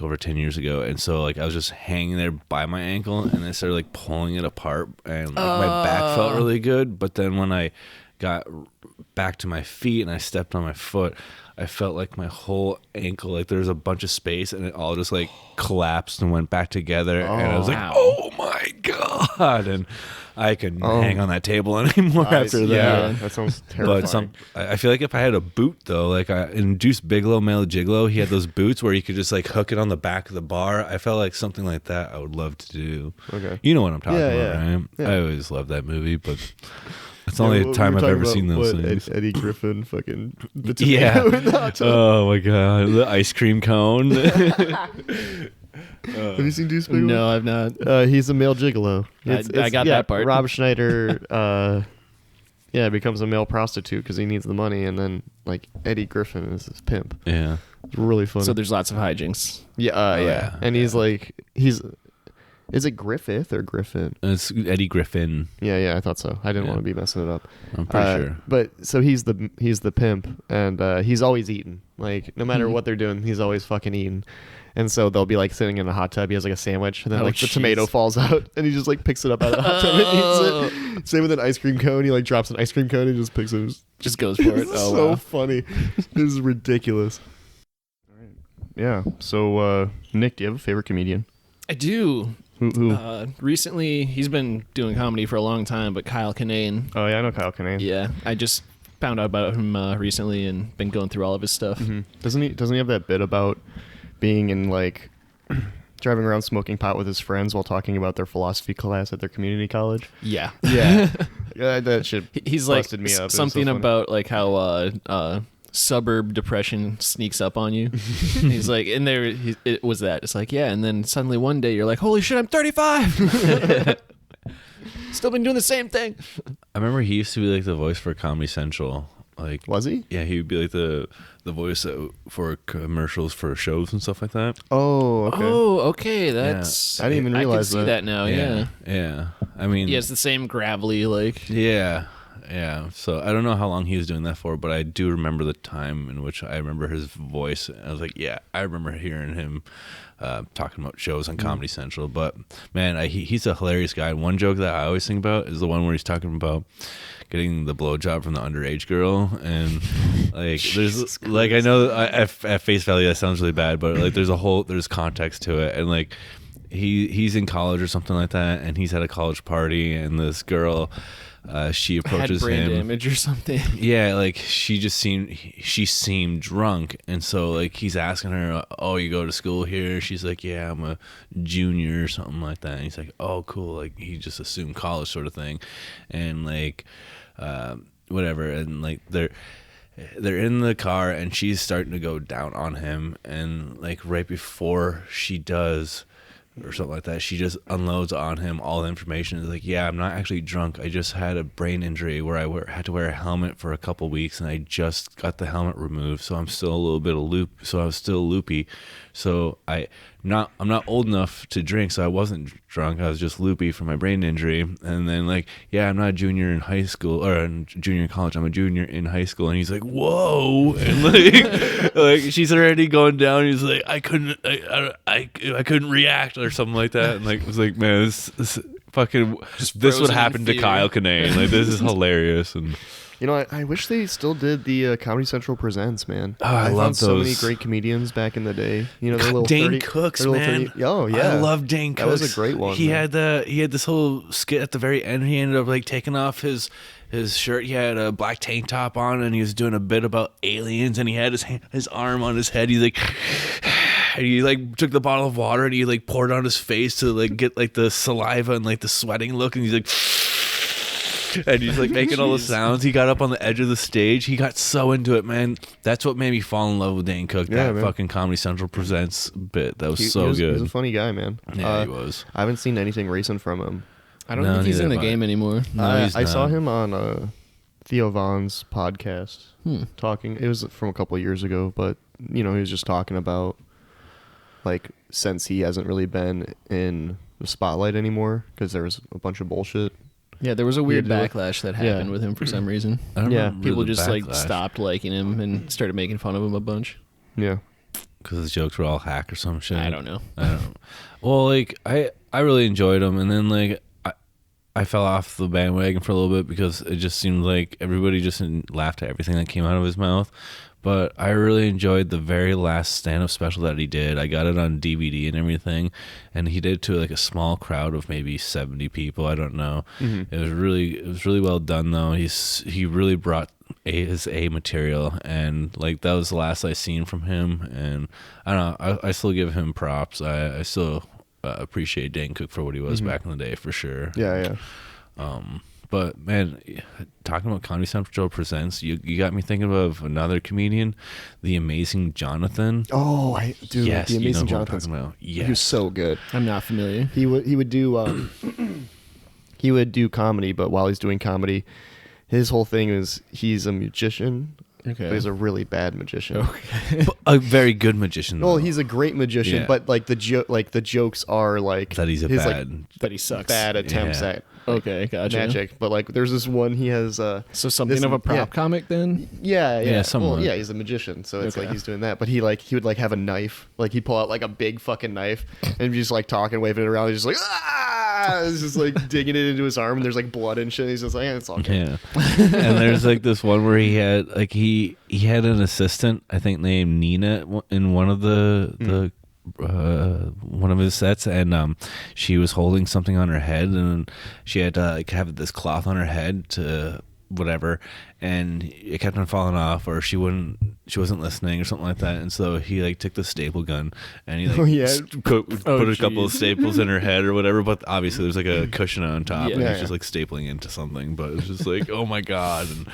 over 10 years ago, and so like I was just hanging there by my ankle, and I started like pulling it apart, and like my back felt really good, but then when I got back to my feet and I stepped on my foot, I felt like my whole ankle, like there was a bunch of space, and it all just like collapsed and went back together, and I was like, Wow. oh my god, and I couldn't hang on that table anymore after that. Yeah, that sounds terrifying. But I feel like if I had a boot though, like in Deuce Bigelow, Male Gigolo, he had those boots where you could just like hook it on the back of the bar. I felt like something like that I would love to do. Okay. You know what I'm talking about, Yeah. right? Yeah. I always loved that movie, but it's the only time I've ever seen those things. Eddie Griffin fucking the Yeah. tomato in the hot tub. Oh my god, the ice cream cone. Have you seen Deuce Bigelow? No, I've not. He's a male gigolo. I got that part. Rob Schneider, becomes a male prostitute because he needs the money, and then like Eddie Griffin is his pimp. Yeah. It's really funny. So there's lots of hijinks. Yeah. And he's like is it Griffith or Griffin? It's Eddie Griffin. Yeah, I thought so. I didn't Yeah. want to be messing it up. I'm pretty sure. But so he's the pimp, and he's always eating. Like no matter what they're doing, he's always fucking eating. And so they'll be like sitting in a hot tub. He has like a sandwich, and then like the tomato falls out, and he just like picks it up out of the hot tub and eats it. Same with an ice cream cone. He like drops an ice cream cone and just picks it. Just goes for it. It's Oh, so wow. funny. This is ridiculous. Yeah. So Nick, do you have a favorite comedian? I do. Who? Recently, he's been doing comedy for a long time, but Kyle Kinane. Oh yeah, I know Kyle Kinane. Yeah, I just found out about him recently and been going through all of his stuff. Mm-hmm. Doesn't he have that bit about being in like driving around smoking pot with his friends while talking about their philosophy class at their community college? Yeah. Yeah. Yeah, that shit He's like busted me up. It was so something funny. about like how suburb depression sneaks up on you. He's like, and it was that. It's like, yeah, and then suddenly one day you're like, holy shit, I'm 35. Still been doing the same thing. I remember he used to be like the voice for Comedy Central. Like, Was he? yeah, he would be like the voice for commercials for shows and stuff like that. Oh, okay. Oh, okay. That's I didn't even I realize can see that now. Yeah. I mean, He has the same gravelly like. yeah. So I don't know how long he was doing that for, but I do remember the time in which I remember his voice. I was like, yeah, I remember hearing him talking about shows on Comedy Central. But man, he's a hilarious guy. And one joke that I always think about is the one where he's talking about getting the blowjob from the underage girl, and like there's like I know at face value that sounds really bad, but like there's context to it, and like he's in college or something like that, and he's at a college party, and this girl she approaches had brain him. damage or something. Yeah, like she seemed drunk, and so like he's asking her, "Oh, you go to school here?" She's like, "Yeah, I'm a junior," or something like that. And he's like, "Oh, cool." Like he just assumed college sort of thing, and like whatever. And like they're in the car, and she's starting to go down on him, and like right before she does, or something like that, she just unloads on him all the information. It's like, yeah, I'm not actually drunk. I just had a brain injury where I had to wear a helmet for a couple weeks, and I just got the helmet removed, so I'm still a little bit of loop. So I was still loopy. So I'm not old enough to drink, so I wasn't drunk. I was just loopy from my brain injury. And then like, yeah, I'm not a junior in high school or a junior in college. I'm a junior in high school. And he's like, whoa, and like, like she's already going down. He's like, I couldn't react or something like that. And like, it was like, man, this fucking this would frozen happen in to fear. Kyle Kinane. Like, this is hilarious. And You know, I wish they still did the Comedy Central Presents, man. Oh, I love found so many those. great comedians back in the day. You know, their little Dane 30 Cooks, their little man. 30 oh yeah, I love Dane That Cooks. was a great one. He man. had this whole skit at the very end. He ended up like taking off his shirt. He had a black tank top on, and he was doing a bit about aliens. And he had his arm on his head. He's like, and he like took the bottle of water and he like poured it on his face to like get like the saliva and like the sweating look. And he's like, and he's like making all the sounds. He got up on the edge of the stage. He got so into it, man. That's what made me fall in love with Dane Cook. Yeah, that man. fucking Comedy Central Presents bit. That was He so was, good. He's a funny guy, man. Yeah, he was. I haven't seen anything recent from him. I don't No, think he's in neither the have I. game anymore. No, he's I saw not. him on Theo Vaughn's podcast talking. It was from a couple of years ago, but he was just talking about like since he hasn't really been in the spotlight anymore because there was a bunch of bullshit. Yeah, there was a weird to do it. backlash that Yeah. happened with him for some reason. I don't Yeah, remember People the just like backlash. stopped liking him and started making fun of him a bunch. Yeah. because the jokes were all hack or some shit. I don't know. I don't know. Well, like I really enjoyed him, and then like I fell off the bandwagon for a little bit because it just seemed like everybody just laughed at everything that came out of his mouth. But I really enjoyed the very last stand-up special that he did. I got it on DVD and everything, and he did it to like a small crowd of maybe 70 people. I don't know. Mm-hmm. It was really well done though. He really brought his A material, and like that was the last I seen from him. And I don't know. I still give him props. I still appreciate Dane Cook for what he was back in the day for sure. Yeah. But man, talking about Comedy Central Presents, you got me thinking of another comedian, the Amazing Jonathan. Oh, dude, Yes, the you know Amazing who I'm Jonathan. talking about. He was Yes. so good. I'm not familiar. He would do he would do comedy, but while he's doing comedy, his whole thing is he's a magician. Okay. But he's a really bad magician. But a very good magician. Well, though. he's a great magician, Yeah. but like the jokes are like that he's a his bad. But he sucks. bad attempts Yeah. at Okay, gotcha. magic. But like there's this one he has So something this- of a prop yeah. comic then? Yeah. Yeah, somewhat. Well, yeah, he's a magician, so it's Okay. like he's doing that. But he would like have a knife, like he'd pull out like a big fucking knife and be just like talking, waving it around. He's just like He's just like digging it into his arm, and there's like blood and shit. He's just like, it's all good. Yeah. And there's like this one where he had like he had an assistant, I think named Nina in one of the one of his sets, and she was holding something on her head, and she had to like have this cloth on her head to whatever, and it kept on falling off, or she wasn't listening or something like that, and so he like took the staple gun and he like Oh, yeah. put a couple of geez. staples in her head or whatever, but obviously there's like a cushion on top, Yeah. and Yeah, he's yeah. just like stapling into something, but it's just like oh my god. And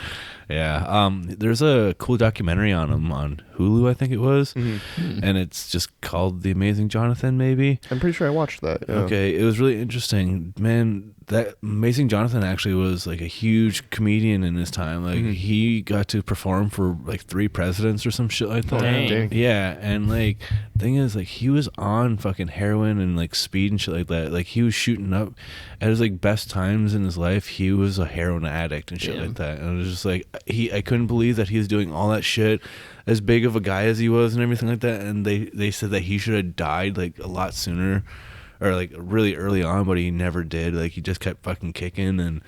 yeah, there's a cool documentary on him on Hulu, I think it was, and it's just called The Amazing Jonathan, maybe. I'm pretty sure I watched that. Yeah. Okay, it was really interesting, man. That Amazing Jonathan actually was like a huge comedian in his time. Like he got to perform for like 3 presidents or some shit like that. Dang. Yeah, and like thing is, like he was on fucking heroin and like speed and shit like that. Like he was shooting up at his like best times in his life. He was a heroin addict and shit Damn. like that. And it was just like I couldn't believe that he was doing all that shit, as big of a guy as he was and everything like that. And they said that he should have died like a lot sooner, or like really early on, but he never did. Like he just kept fucking kicking, and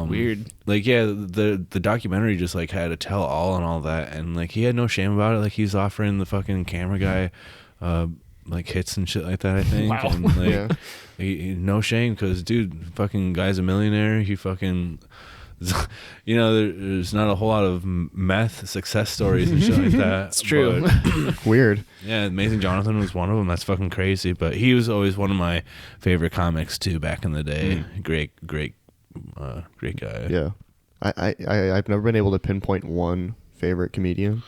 weird. Like yeah, the documentary just like had a tell all and all that, and like he had no shame about it. Like he's offering the fucking camera guy like hits and shit like that, I think. Wow. And like Yeah. no shame, because dude, fucking guy's a millionaire. He fucking there's not a whole lot of meth success stories and shit like that. It's true. but- Weird. yeah, Amazing Jonathan was one of them. That's fucking crazy. But he was always one of my favorite comics too back in the day. Great guy. Yeah. I've never been able to pinpoint one favorite comedian,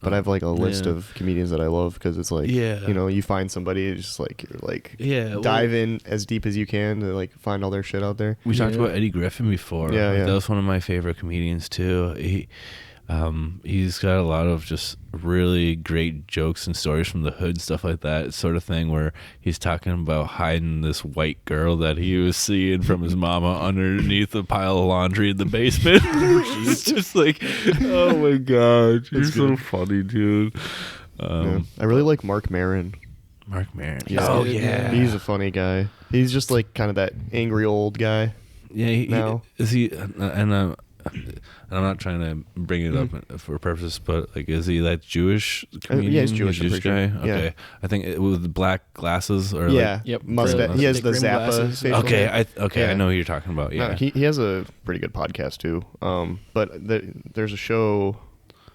but I have like a list Yeah. of comedians that I love, because it's like, Yeah. you find somebody, it's just like you're like Yeah, well- dive in as deep as you can to like find all their shit out there. We talked Yeah. about Eddie Griffin before. Yeah, Like, yeah. that was one of my favorite comedians too. He's got a lot of just really great jokes and stories from the hood, stuff like that sort of thing, where he's talking about hiding this white girl that he was seeing from his mama underneath a pile of laundry in the basement. It's just like, oh my god, you're so funny, dude. Yeah. I really like Mark Maron. Mark Maron. Yeah. Oh good, yeah, He's a funny guy. He's just like kind of that angry old guy. Yeah, now. Is he? And I'm not trying to bring it up for purpose, but like, is he that Jewish comedian? yeah, he's Jewish, I'm pretty guy. sure. Yeah. Okay, I think with the black glasses or Yeah. Yep. Mustache. He has Thick the rim Zappa glasses. facial okay, hair. I Yeah. know who you're talking about. Yeah, No, he has a pretty good podcast too. But there's a show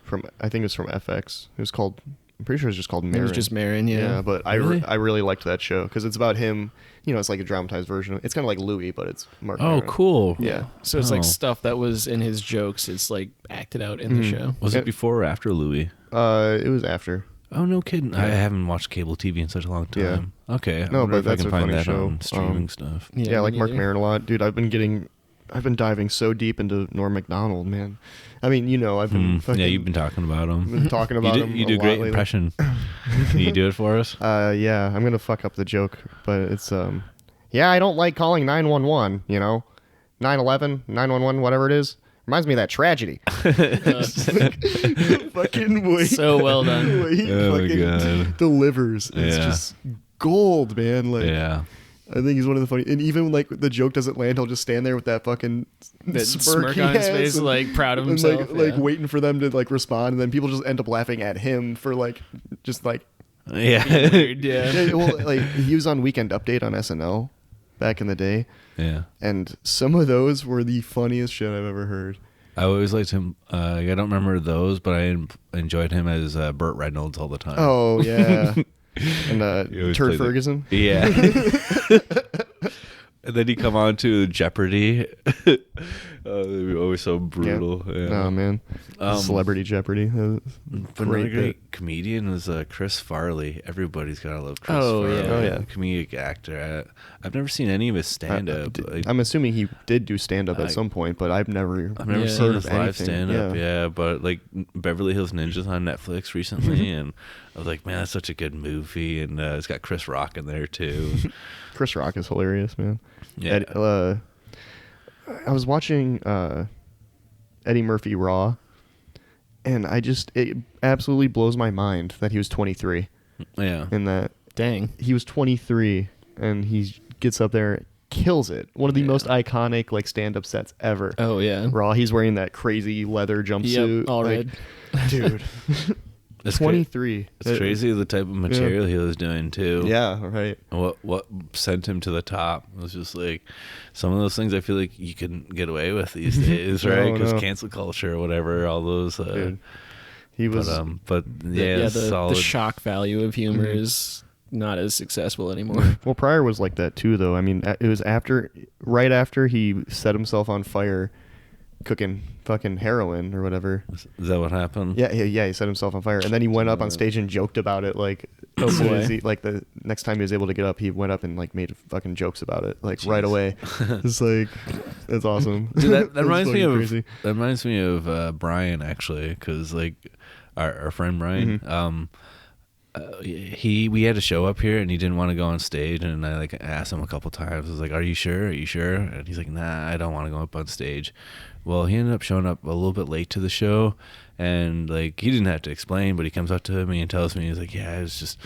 from, I think it's from FX. It was called I'm pretty sure it's just called It Marin. was just Marin, yeah. Yeah, but Really? I really liked that show because it's about him. You know, it's like a dramatized version. It's kind of like Louis, but it's Mark. Oh, Maron. cool. Yeah. So it's Oh. like stuff that was in his jokes. It's like acted out in the show. Was it before or after Louis? It was after. Oh, no kidding. I haven't watched cable TV in such a long time. Okay. I No, wonder but if that's I can a find funny that show. on streaming stuff. Yeah, I like me Mark neither. Maron a lot, dude. I've been diving so deep into Norm Macdonald, man. I mean, you know, I've been fucking Yeah, you've been talking about him. been talking about him. You do a lot great lately. impression. Can you do it for us? Yeah, I'm gonna fuck up the joke, but it's yeah, I don't like calling 911. You know, 911, 911, whatever it is. Reminds me of that tragedy. Fucking way. So well done. the way he Oh my fucking God. delivers. It's Yeah. just gold, man. Like, Yeah. I think he's one of the funny. And even like the joke doesn't land, he'll just stand there with that fucking That smirk smirk on his he has face, and- like proud of and, himself. like yeah. waiting for them to like respond, and then people just end up laughing at him for like just like Yeah. Weird, yeah. yeah, well, like he was on Weekend Update on SNL back in the day, Yeah. and some of those were the funniest shit I've ever heard. I always liked him. I don't remember those, but I enjoyed him as Burt Reynolds all the time. Oh yeah, and He always Turd played the- Ferguson. Yeah. And then he come on to Jeopardy. They were always so brutal. Yeah. Oh man, Celebrity Jeopardy. But another great comedian is Chris Farley. Everybody's gotta love Chris Oh, Farley. yeah. Oh, yeah. Comedic actor. I've never seen any of his stand up. I'm assuming he did do stand up I- at some point, but I've never I've never Yeah. seen heard his of live anything. stand up, yeah, but like Beverly Hills Ninjas on Netflix recently, and I was like, man, that's such a good movie, and it's got Chris Rock in there too. Chris Rock is hilarious, man. Yeah. I was watching Eddie Murphy Raw, and it absolutely blows my mind that he was 23, Yeah, and that Dang. he was 23, and he gets up there, kills it. One of the most iconic like stand-up sets ever. Oh yeah. Raw. He's wearing that crazy leather jumpsuit. Yep, all like, red. dude. it's 23. It's crazy the type of material he was doing too. Yeah, right. And what sent him to the top was just like some of those things I feel like you can get away with these days, right? No, Because no. cancel culture or whatever, all those. Dude. He was But yeah, the solid. shock value of humor is not as successful anymore. well, Pryor was like that too, though. I mean, it was right after he set himself on fire, cooking fucking heroin or whatever. Is that what happened? Yeah, he set himself on fire, and then he went up on stage and joked about it. Like, Oh, as soon boy. as like the next time he was able to get up, he went up and like made fucking jokes about it, like right away. It's like, that's awesome. Dude, that That's reminds me fucking of crazy. that reminds me of Brian actually, because like our friend Brian, we had a show up here and he didn't want to go on stage, and I like asked him a couple times. I was like, "Are you sure? Are you sure?" And he's like, "Nah, I don't want to go up on stage." Well, he ended up showing up a little bit late to the show, and like he didn't have to explain, but he comes up to me and tells me, he's like, "Yeah, I was just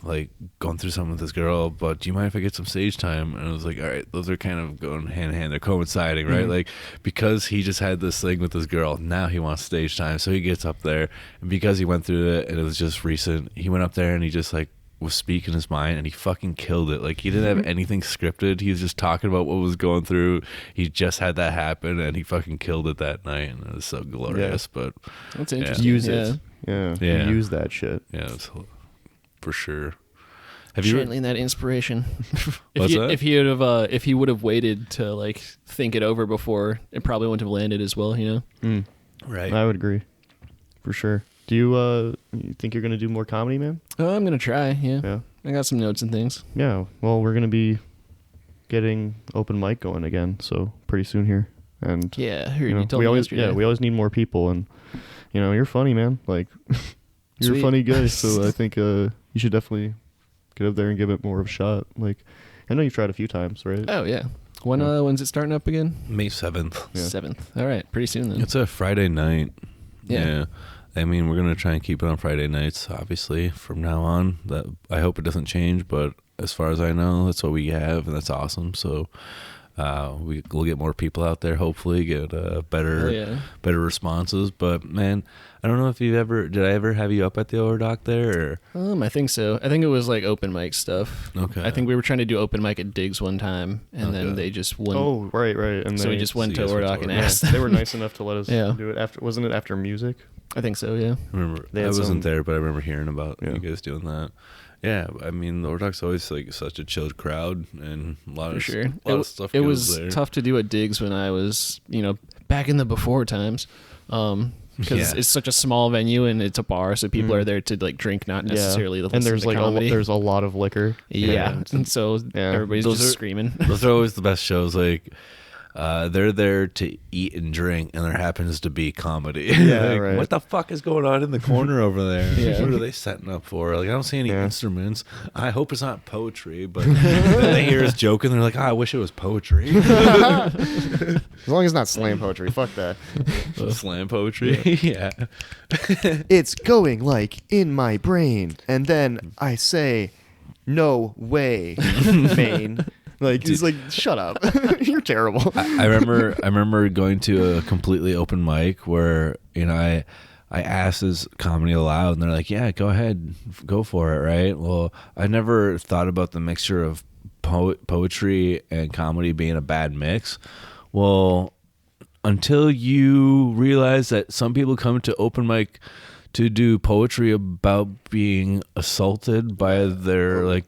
like going through something with this girl, but do you mind if I get some stage time?" And I was like, all right, those are kind of going hand in hand, they're coinciding, right? Like, because he just had this thing with this girl, now he wants stage time, so he gets up there, and because he went through it and it was just recent, he went up there and he just like was speaking his mind, and he fucking killed it. Like, he didn't have anything scripted, he was just talking about what was going through. He just had that happen, and he fucking killed it that night, and it was so glorious. But That's Yeah. interesting. Use yeah. it. Yeah. Yeah. Use that shit. yeah, it's for sure. Have you Channeling that inspiration. What's that? If he would have waited to like think it over before, it probably wouldn't have landed as well. You know. right? I would agree, for sure. Do you think you're gonna do more comedy, man? Oh, I'm gonna try. Yeah. Yeah. I got some notes and things. Yeah. Well, we're gonna be getting open mic going again, so pretty soon here. And Yeah. I heard you know, you told we me always yesterday. we always need more people, and you know, you're funny, man. Like, you're Sweet. a funny guy, so I think you should definitely get up there and give it more of a shot. Like, I know you've tried a few times, right? Oh yeah. When's it starting up again? May 7th. Yeah. 7th. All right. Pretty soon then. It's a Friday night. Yeah. I mean, we're gonna try and keep it on Friday nights, obviously, from now on. That I hope it doesn't change, but as far as I know, that's what we have, and that's awesome. So we'll get more people out there. Hopefully, get better Oh, yeah. responses. But man, I don't know if did I ever have you up at the Overdock there? Or? I think so. I think it was like open mic stuff. Okay. I think we were trying to do open mic at Diggs one time, and then Okay. they just wouldn't. Oh, right. And so we they, just went so to you guys went to Ordock and Ordock. asked they them. were nice enough to let us Yeah. do it after. Wasn't it after music? I think so. Yeah. I remember They I had wasn't some- there, but I remember hearing about Yeah. you guys doing that. Yeah, I mean, the Orthodox always like such a chilled crowd, and a lot For of sure. a lot of stuff. It goes was there. tough to do at Diggs when I was, back in the before times. Because Yeah. it's such a small venue and it's a bar, so people are there to like drink, not necessarily yeah. listen And there's to like comedy. there's a lot of liquor. yeah, and so Yeah. everybody's Those just are- screaming. Those are always the best shows. Like, they're there to eat and drink, and there happens to be comedy. Yeah, Like, right. What the fuck is going on in the corner over there? Yeah. What are they setting up for? Like, I don't see any Yeah. instruments. I hope it's not poetry, but then they hear us joking. They're like, I wish it was poetry. As long as it's not slam poetry, fuck that. Slam poetry. Yeah. It's going like in my brain, and then I say, "No way, Maine." Like he's like, "Shut up, you're terrible." I remember going to a completely open mic where I asked, is comedy allowed? And they're like, yeah, go ahead, go for it, right? Well, I never thought about the mixture of poetry and comedy being a bad mix. Well, until you realize that some people come to open mic to do poetry about being assaulted by their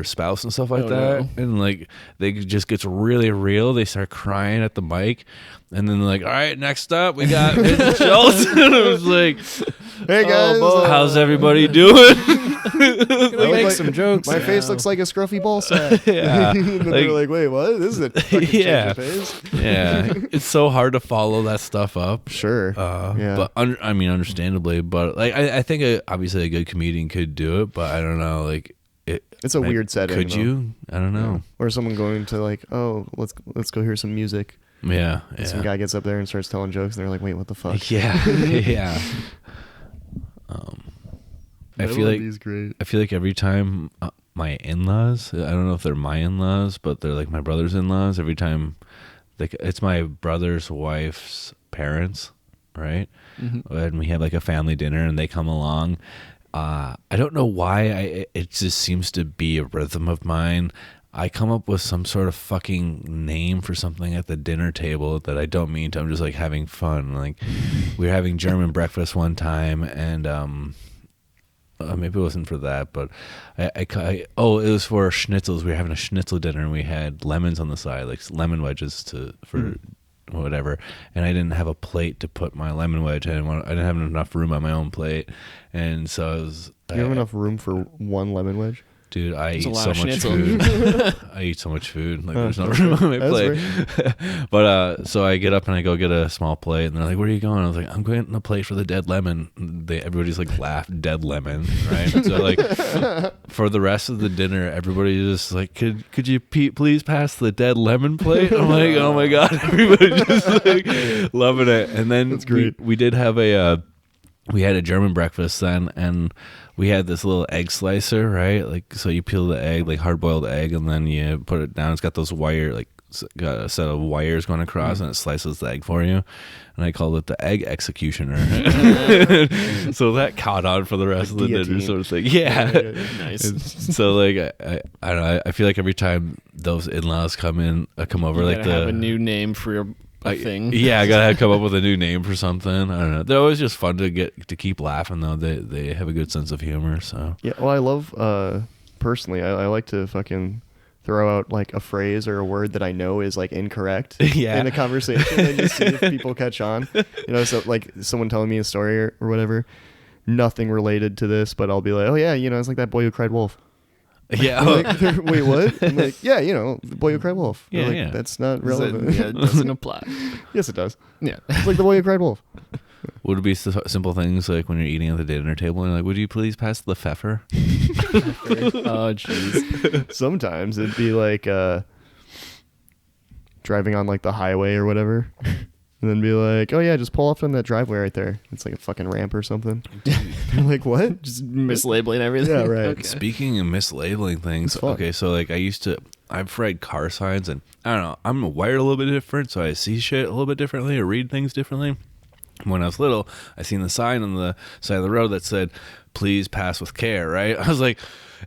spouse and stuff like Oh, that, no. and like they just gets really real. They start crying at the mic, and then they're like, all right, next up we got Vincent Schultz. And it was like, Hey guys, how's everybody doing? Make some jokes. My face looks like a scruffy ball sack. Yeah. And then they're like, "Wait, what? This is a fucking Yeah. change of face." Yeah, it's so hard to follow that stuff up. Sure. Yeah. But I mean, understandably, but like I think obviously a good comedian could do it, but I don't know, like It's a weird setting. Could though. you? I don't know. Or someone going to like, "Oh, let's go hear some music." Yeah, And some guy gets up there and starts telling jokes, and they're like, "Wait, what the fuck?" Yeah, yeah. I feel like he's great. I feel like every time my in-laws, I don't know if they're my in-laws, but they're like my brother's in-laws. Every time, like it's my brother's wife's parents, right? Mm-hmm. And we have like a family dinner, and they come along. I don't know why. It just seems to be a rhythm of mine. I come up with some sort of fucking name for something at the dinner table that I don't mean to. I'm just like having fun. Like we were having German breakfast one time, and maybe it wasn't for that, but it was for schnitzels. We were having a schnitzel dinner, and we had lemons on the side, like lemon wedges for whatever. And I didn't have a plate to put my lemon wedge. I didn't have enough room on my own plate, and so Do you have enough room for one lemon wedge? Dude, I There's a eat lot so of much schnitzel. food. I eat so much food. Like there's no room on my That's plate. But so I get up and I go get a small plate, and they're like, "Where are you going?" I was like, "I'm getting a plate for the dead lemon." Everybody's like, laughed, dead lemon, right? So like, for the rest of the dinner, everybody just like, "Could you please pass the dead lemon plate?" I'm like, "Oh my god!" Everybody just like loving it. And then That's great. we did have we had a German breakfast then, and we had this little egg slicer, right? Like, so you peel the egg, like hard-boiled egg, and then you put it down. It's got those got a set of wires going across, and it slices the egg for you. And I called it the egg executioner. So that caught on for the rest of the dinner, guillotine. sort of thing. Yeah. Nice. So like, I don't know. I feel like every time those in-laws come over, You like gotta have a new name for your thing. Yeah, I gotta come up with a new name for something. I don't know. They're always just fun to keep laughing though. They have a good sense of humor. So Yeah. Well, I love personally. I like to fucking throw out like a phrase or a word that I know is like incorrect Yeah. in a conversation and just see if people catch on. So like someone telling me a story or whatever, nothing related to this, but I'll be like, "Oh yeah, it's like that boy who cried wolf." yeah, Like, wait, what? I'm like, "Yeah, the boy who cried wolf." They're Yeah, like, yeah. That's not Does it- relevant. yeah, it doesn't apply. Yes, it does. Yeah. It's like the boy who cried wolf. would it be simple things like when you're eating at the dinner table and like, would you please pass the pfeffer? Oh, jeez. Sometimes it'd be like driving on like the highway or whatever, and then be like, "Oh yeah, just pull off on that driveway right there. It's like a fucking ramp or something." I'm like, what? Just mislabeling everything. Yeah, right. Okay. Speaking of mislabeling things, It's fun. okay, so like I've read car signs, and I don't know, I'm wired a little bit different, so I see shit a little bit differently or read things differently. When I was little, I seen the sign on the side of the road that said, "Please pass with care," right? I was like,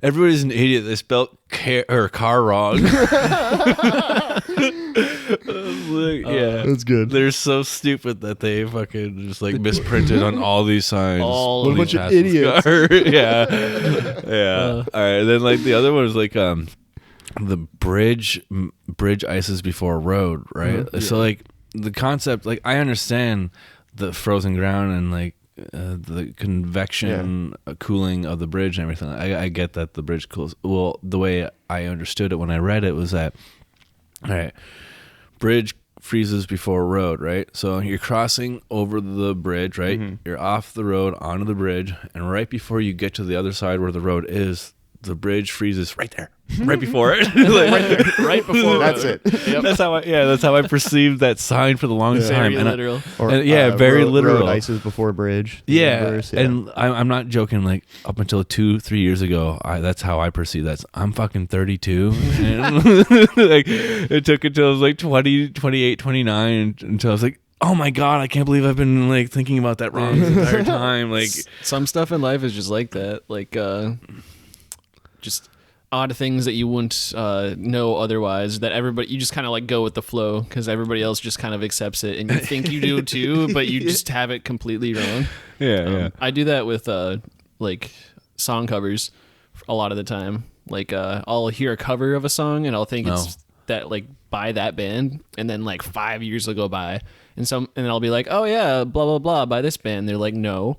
everybody's an idiot. They spelled car wrong. Yeah, That's good. They're so stupid that they fucking just like misprinted on all these signs. All What a these bunch of passes idiots. car. Yeah. All right. And then like the other one was like the bridge ices before a road, right? So like the concept, like I understand the frozen ground and like the convection cooling of the bridge and everything. I get that the bridge cools. Well, the way I understood it when I read it was that, all right, bridge freezes before a road, right? So you're crossing over the bridge, right? You're off the road onto the bridge, and right before you get to the other side where the road is, the bridge freezes right there, right before it, like, right there, right before. That's it. Yep. That's how I perceived that sign for the longest time. Very And literal. very road, literal. Road ices before bridge. Yeah, Verse, and I'm not joking. Like up until 2-3 years ago, that's how I perceived that. I'm fucking 32, and like it took until I was like 20, 28, 29 until I was like, oh my god, I can't believe I've been like thinking about that wrong this entire time. Like Some stuff in life is just like that. Like just odd things that you wouldn't know otherwise, that everybody, you just kind of like go with the flow because everybody else just kind of accepts it and you think you do too, but you just have it completely wrong. I do that with like song covers a lot of the time. Like I'll hear a cover of a song and I'll think it's that like by that band, and then like 5 years will go by and I'll be like, oh yeah, blah blah blah by this band. They're like, no,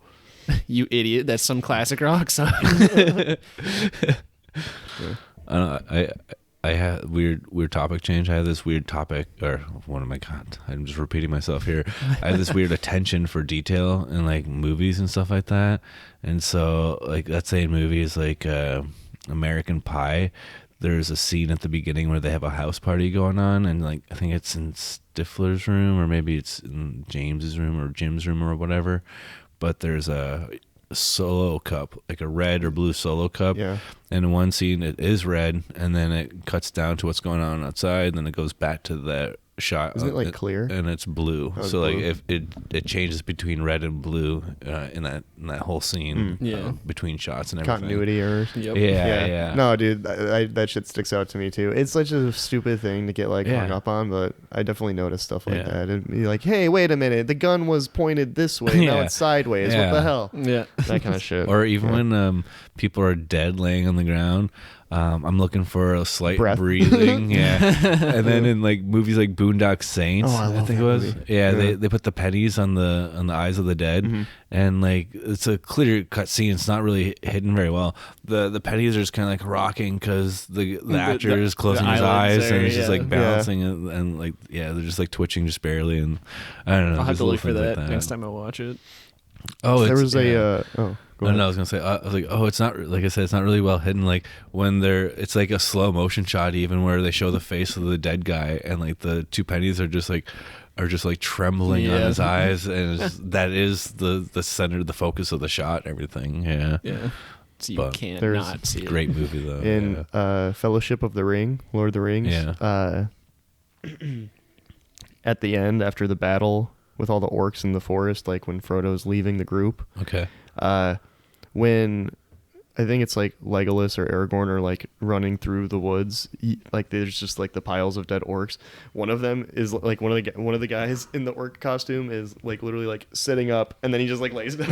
you idiot, that's some classic rock song. I had weird topic change. I had this weird topic, or what am I? God, I'm just repeating myself here. I had this weird attention for detail in like movies and stuff like that. And so, like, let's say in movies like American Pie, there's a scene at the beginning where they have a house party going on, and like I think it's in Stifler's room, or maybe it's in James's room or Jim's room or whatever. But there's a solo cup, like a red or blue solo cup. Yeah. And in one scene it is red, and then it cuts down to what's going on outside, and then it goes back to that shot. Isn't it like clear? And it's blue. Oh, So blue. like if it changes between red and blue in that whole scene, between shots and everything. Continuity errors. Yep. Yeah. No, dude, that shit sticks out to me too. It's such a stupid thing to get like hung up on, but I definitely notice stuff like that. And be like, hey, wait a minute, the gun was pointed this way, now it's sideways. Yeah. What the hell? Yeah. That kind of shit. Or even when people are dead laying on the ground, I'm looking for a slight Breath. breathing. And then in like movies like Boondock Saints, Oh, I love think that it was. movie. Yeah, Yeah. they put the pennies on the eyes of the dead, and like it's a clear cut scene. It's not really hidden very well. The pennies are just kind of like rocking because the actor is closing his eyelids eyes there, and it's just like Yeah. balancing and like they're just like twitching just barely, and I don't know. I'll have just to little look for things like that next time I watch it. Oh, There it's- was go No, ahead. I was gonna say, I was like, oh, it's not, like I said, it's not really well hidden. Like when it's like a slow motion shot, even where they show the face of the dead guy, and like the two pennies are just like trembling on his eyes, and that is the center, the focus of the shot, and everything. Yeah, Yeah. So you But can't there's not see it. great movie though. In Fellowship of the Ring, Lord of the Rings. Yeah. At the end, after the battle with all the orcs in the forest, like when Frodo's leaving the group, Okay. when I think it's like Legolas or Aragorn are like running through the woods, like there's just like the piles of dead orcs. One of them is like one of the guys in the orc costume is like literally like sitting up, and then he just like lays down.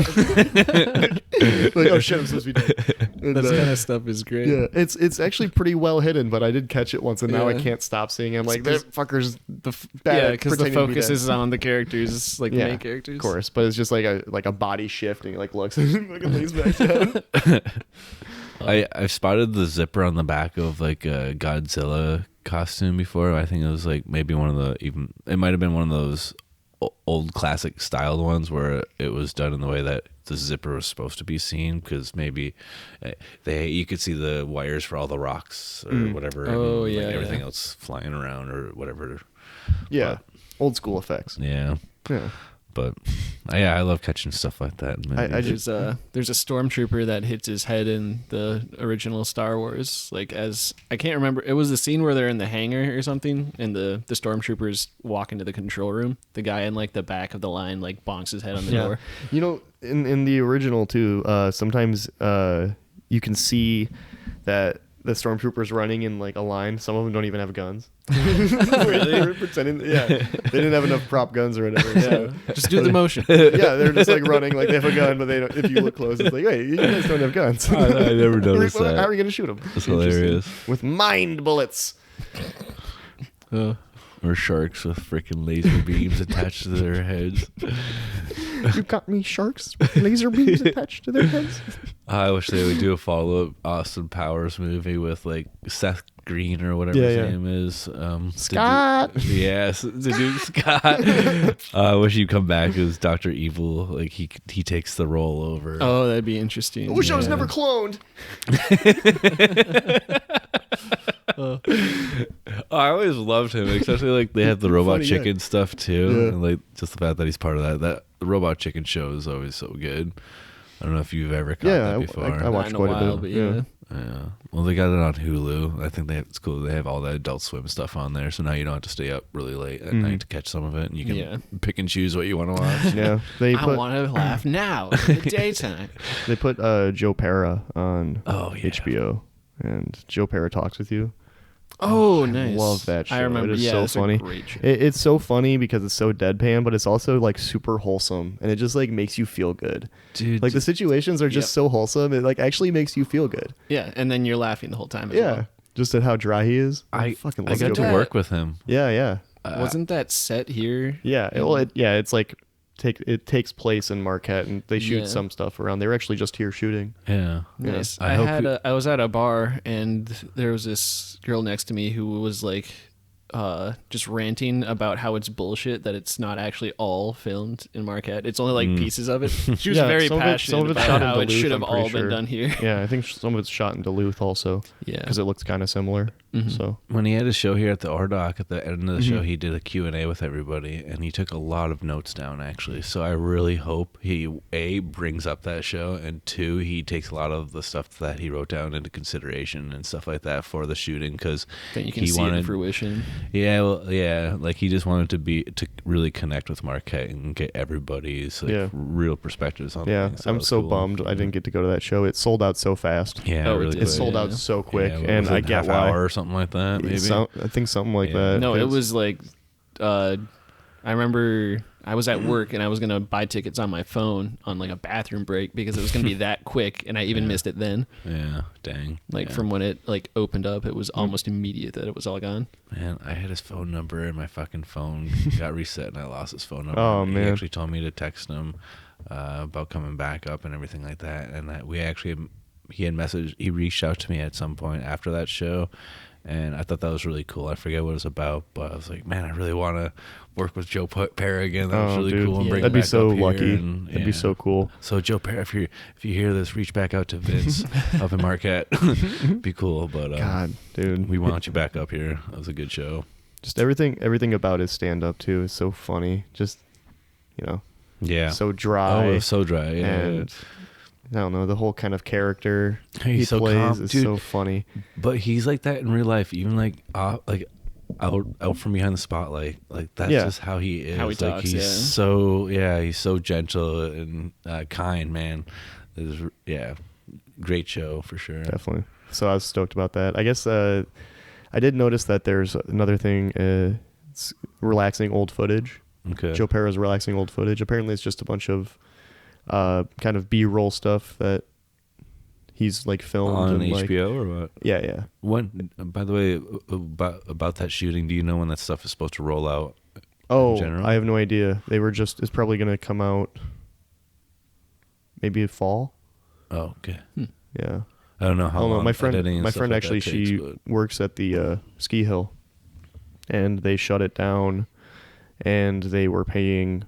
Like, oh shit, I'm supposed to be dead. And, That kind of stuff is great. yeah, it's actually pretty well hidden, but I did catch it once, and now I Yeah. can't stop seeing it. I'm like, It's that fucker's bad Yeah, at because the pretending to be focus dead. is on the characters, like the Yeah, main characters. Of course, but it's just like a body shift, and he like looks and fucking lays back down. I've spotted the zipper on the back of like a Godzilla costume before. I think it was like maybe it might have been one of those old classic styled ones where it was done in the way that the zipper was supposed to be seen, because maybe you could see the wires for all the rocks or whatever. Oh, and, yeah, like, everything yeah. else flying around or whatever. Yeah, old school effects. Yeah, Yeah. but I love catching stuff like that. in I movies. There's a stormtrooper that hits his head in the original Star Wars. Like, as I can't remember, it was the scene where they're in the hangar or something, and the stormtroopers walk into the control room. The guy in like the back of the line like bonks his head on the door. You know, in the original too, sometimes you can see that the stormtroopers running in like a line. Some of them don't even have guns. They're pretending. Yeah, they didn't have enough prop guns or whatever. So. Just do the motion. Yeah, they're just like running like they have a gun, but they don't. If you look close, it's like, hey, you guys don't have guns. I never noticed that. How are you gonna shoot them? That's hilarious. With mind bullets. Or sharks with freaking laser beams attached to their heads. You got me, sharks with laser beams attached to their heads. I wish they would do a follow-up Austin Powers movie with like Seth Green or whatever his name is. Scott. Yes, the dude Scott. I wish he'd come back as Dr. Evil. Like he takes the role over. Oh, that'd be interesting. I wish I was never cloned. I always loved him, especially like they had the Robot Funny, Chicken stuff too, Yeah. and like just the fact that he's part of that. That the Robot Chicken show is always so good. I don't know if you've ever caught that before. I watched Not in quite a while, a but bit. yeah. Yeah. Well, they got it on Hulu. I think it's cool. They have all that Adult Swim stuff on there, so now you don't have to stay up really late at night to catch some of it, and you can pick and choose what you want to watch. Yeah, they I put want to laugh now in the daytime. they put Joe Pera on Oh, yeah. HBO, and Joe Pera Talks With You. Oh, nice. Love that show. I remember. It is Yeah, so that's funny. A great show. It's so funny because it's so deadpan, but it's also like super wholesome, and it just like makes you feel good. Dude, Like the situations are just so wholesome, it like actually makes you feel good. Yeah, and then you're laughing the whole time as Yeah, well. just at how dry he is. I fucking I love got Joe to Pera. work with him. Yeah. Wasn't that set here? Yeah, it's like it takes place in Marquette, and they shoot Yeah. some stuff around. They were actually just here shooting. Yeah. Nice. I hope I was at a bar and there was this girl next to me who was like just ranting about how it's bullshit that it's not actually all filmed in Marquette. It's only like pieces of it. She was Yeah, very some of passionate it's about shot in how it Duluth, should have I'm pretty all been sure. done here. Yeah, I think some of it's shot in Duluth also. Yeah. because it looks kind of similar. So When he had his show here at the Ordoc, at the end of the show, he did a Q&A with everybody, and he took a lot of notes down, actually. So I really hope he, A, brings up that show, and 2, he takes a lot of the stuff that he wrote down into consideration and stuff like that for the shooting, because Then you can see it in fruition. Yeah, well, yeah, like he just wanted to really connect with Marquette and get everybody's real perspectives on yeah, things. I'm that was so cool. bummed I didn't get to go to that show. It sold out so fast. Yeah, Oh, it really did. It quick. sold out Yeah. so quick, Yeah, what and was it, I get half why. hour or something like that, maybe. I think something like Yeah. that. No, it 'cause- was like I remember I was at work and I was gonna buy tickets on my phone on like a bathroom break because it was gonna be that quick, and I even missed it then. Yeah, dang. Like Yeah. from when it like opened up, it was almost immediate that it was all gone. Man, I had his phone number and my fucking phone got reset and I lost his phone number. Oh, He man. actually told me to text him about coming back up and everything like that. And he reached out to me at some point after that show, and I thought that was really cool. I forget what it was about, but I was like, man, I really want to work with Joe Pera again. That was really dude. cool. And bring That'd him be back so up here lucky. and- That'd be yeah. so cool. So Joe Pera, if you hear this, reach back out to Vince up in Marquette. Be cool, but God, dude, we want you back up here. That was a good show. just everything about his stand up too is so funny. Just Yeah. so dry. Oh, it was so dry. Yeah. and I don't know, the whole kind of character He's he so plays calm. is Dude, so funny. But he's like that in real life, even like out from behind the spotlight. Like that's Yeah. just how he is. How he like talks, he's yeah. he's so gentle and kind, man. Great show for sure. Definitely. So I was stoked about that. I guess I did notice that there's another thing. It's relaxing old footage. Okay. Joe Pera's relaxing old footage. Apparently, it's just a bunch of kind of B-roll stuff that he's like filmed on and, like, HBO or what? Yeah. When, by the way, about that shooting, do you know when that stuff is supposed to roll out? Oh, general? I have no idea. It's probably going to come out maybe fall. Oh, okay. Yeah. I don't know how I don't know. long My friend editing and stuff like actually, that she takes, but- works at the ski hill, and they shut it down, and they were paying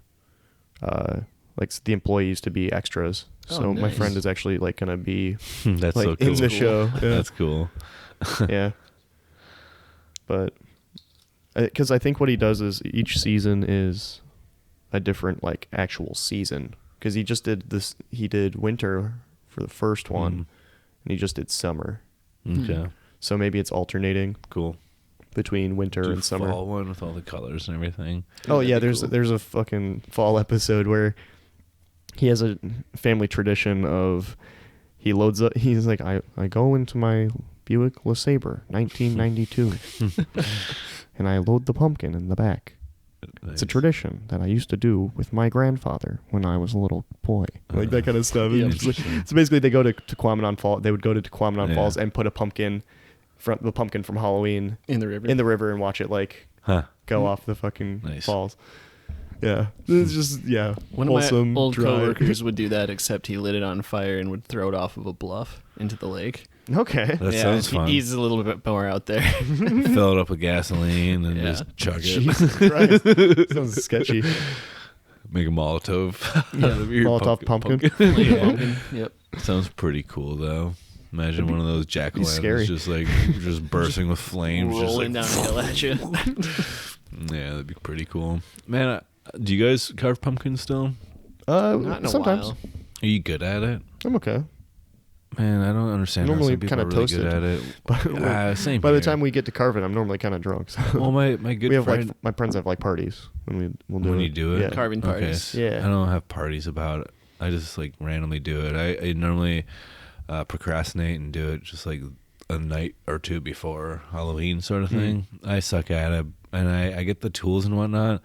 like the employees to be extras. Oh, So my nice. friend is actually like gonna be That's like so cool. in the show. Yeah. That's cool. Yeah. But because I think what he does is each season is a different like actual season. Because he just did this. He did winter for the first one, and he just did summer. Okay. So maybe it's alternating Cool. between winter Do and summer. fall one with all the colors and everything. Oh yeah, That'd be there's a fucking fall episode where he has a family tradition of he loads up. He's like, I go into my Buick LeSabre, 1992, and I load the pumpkin in the back. Nice. It's a tradition that I used to do with my grandfather when I was a little boy. Like that kind of stuff. Yeah. So basically, they go to Tequamanon Falls. They would go to Tequamanon Yeah. Falls and put the pumpkin from Halloween In the river. and watch it like Huh. go off the fucking Nice. falls. Yeah, it's just One of wholesome, my old dry. coworkers would do that, except he lit it on fire and would throw it off of a bluff into the lake. Okay. That sounds fun. He's a little bit more out there. Fill it up with gasoline and Yeah. just chug it. Jesus Christ. Sounds sketchy. Make a Molotov. out of your Molotov pumpkin. Like, pumpkin. Yep. Sounds pretty cool though. Imagine one of those jack o' scary. lanterns just bursting with flames, Rolling just down a hill at you. yeah, that'd be pretty cool. Man, do you guys carve pumpkins still? Not in a sometimes. while. Are you good at it? I'm okay. Man, I don't understand. Normally how some people kinda are really toasted. good at it. Same. By the here. time we get to carve it, I'm normally kind of drunk. So well, my good we have friend. like my friends have like parties we'll do When it. you do it? Yeah. Carving parties. Yeah. I don't have parties about it. I just like randomly do it. I normally procrastinate and do it just like a night or two before Halloween sort of thing. I suck at it, and I get the tools and whatnot,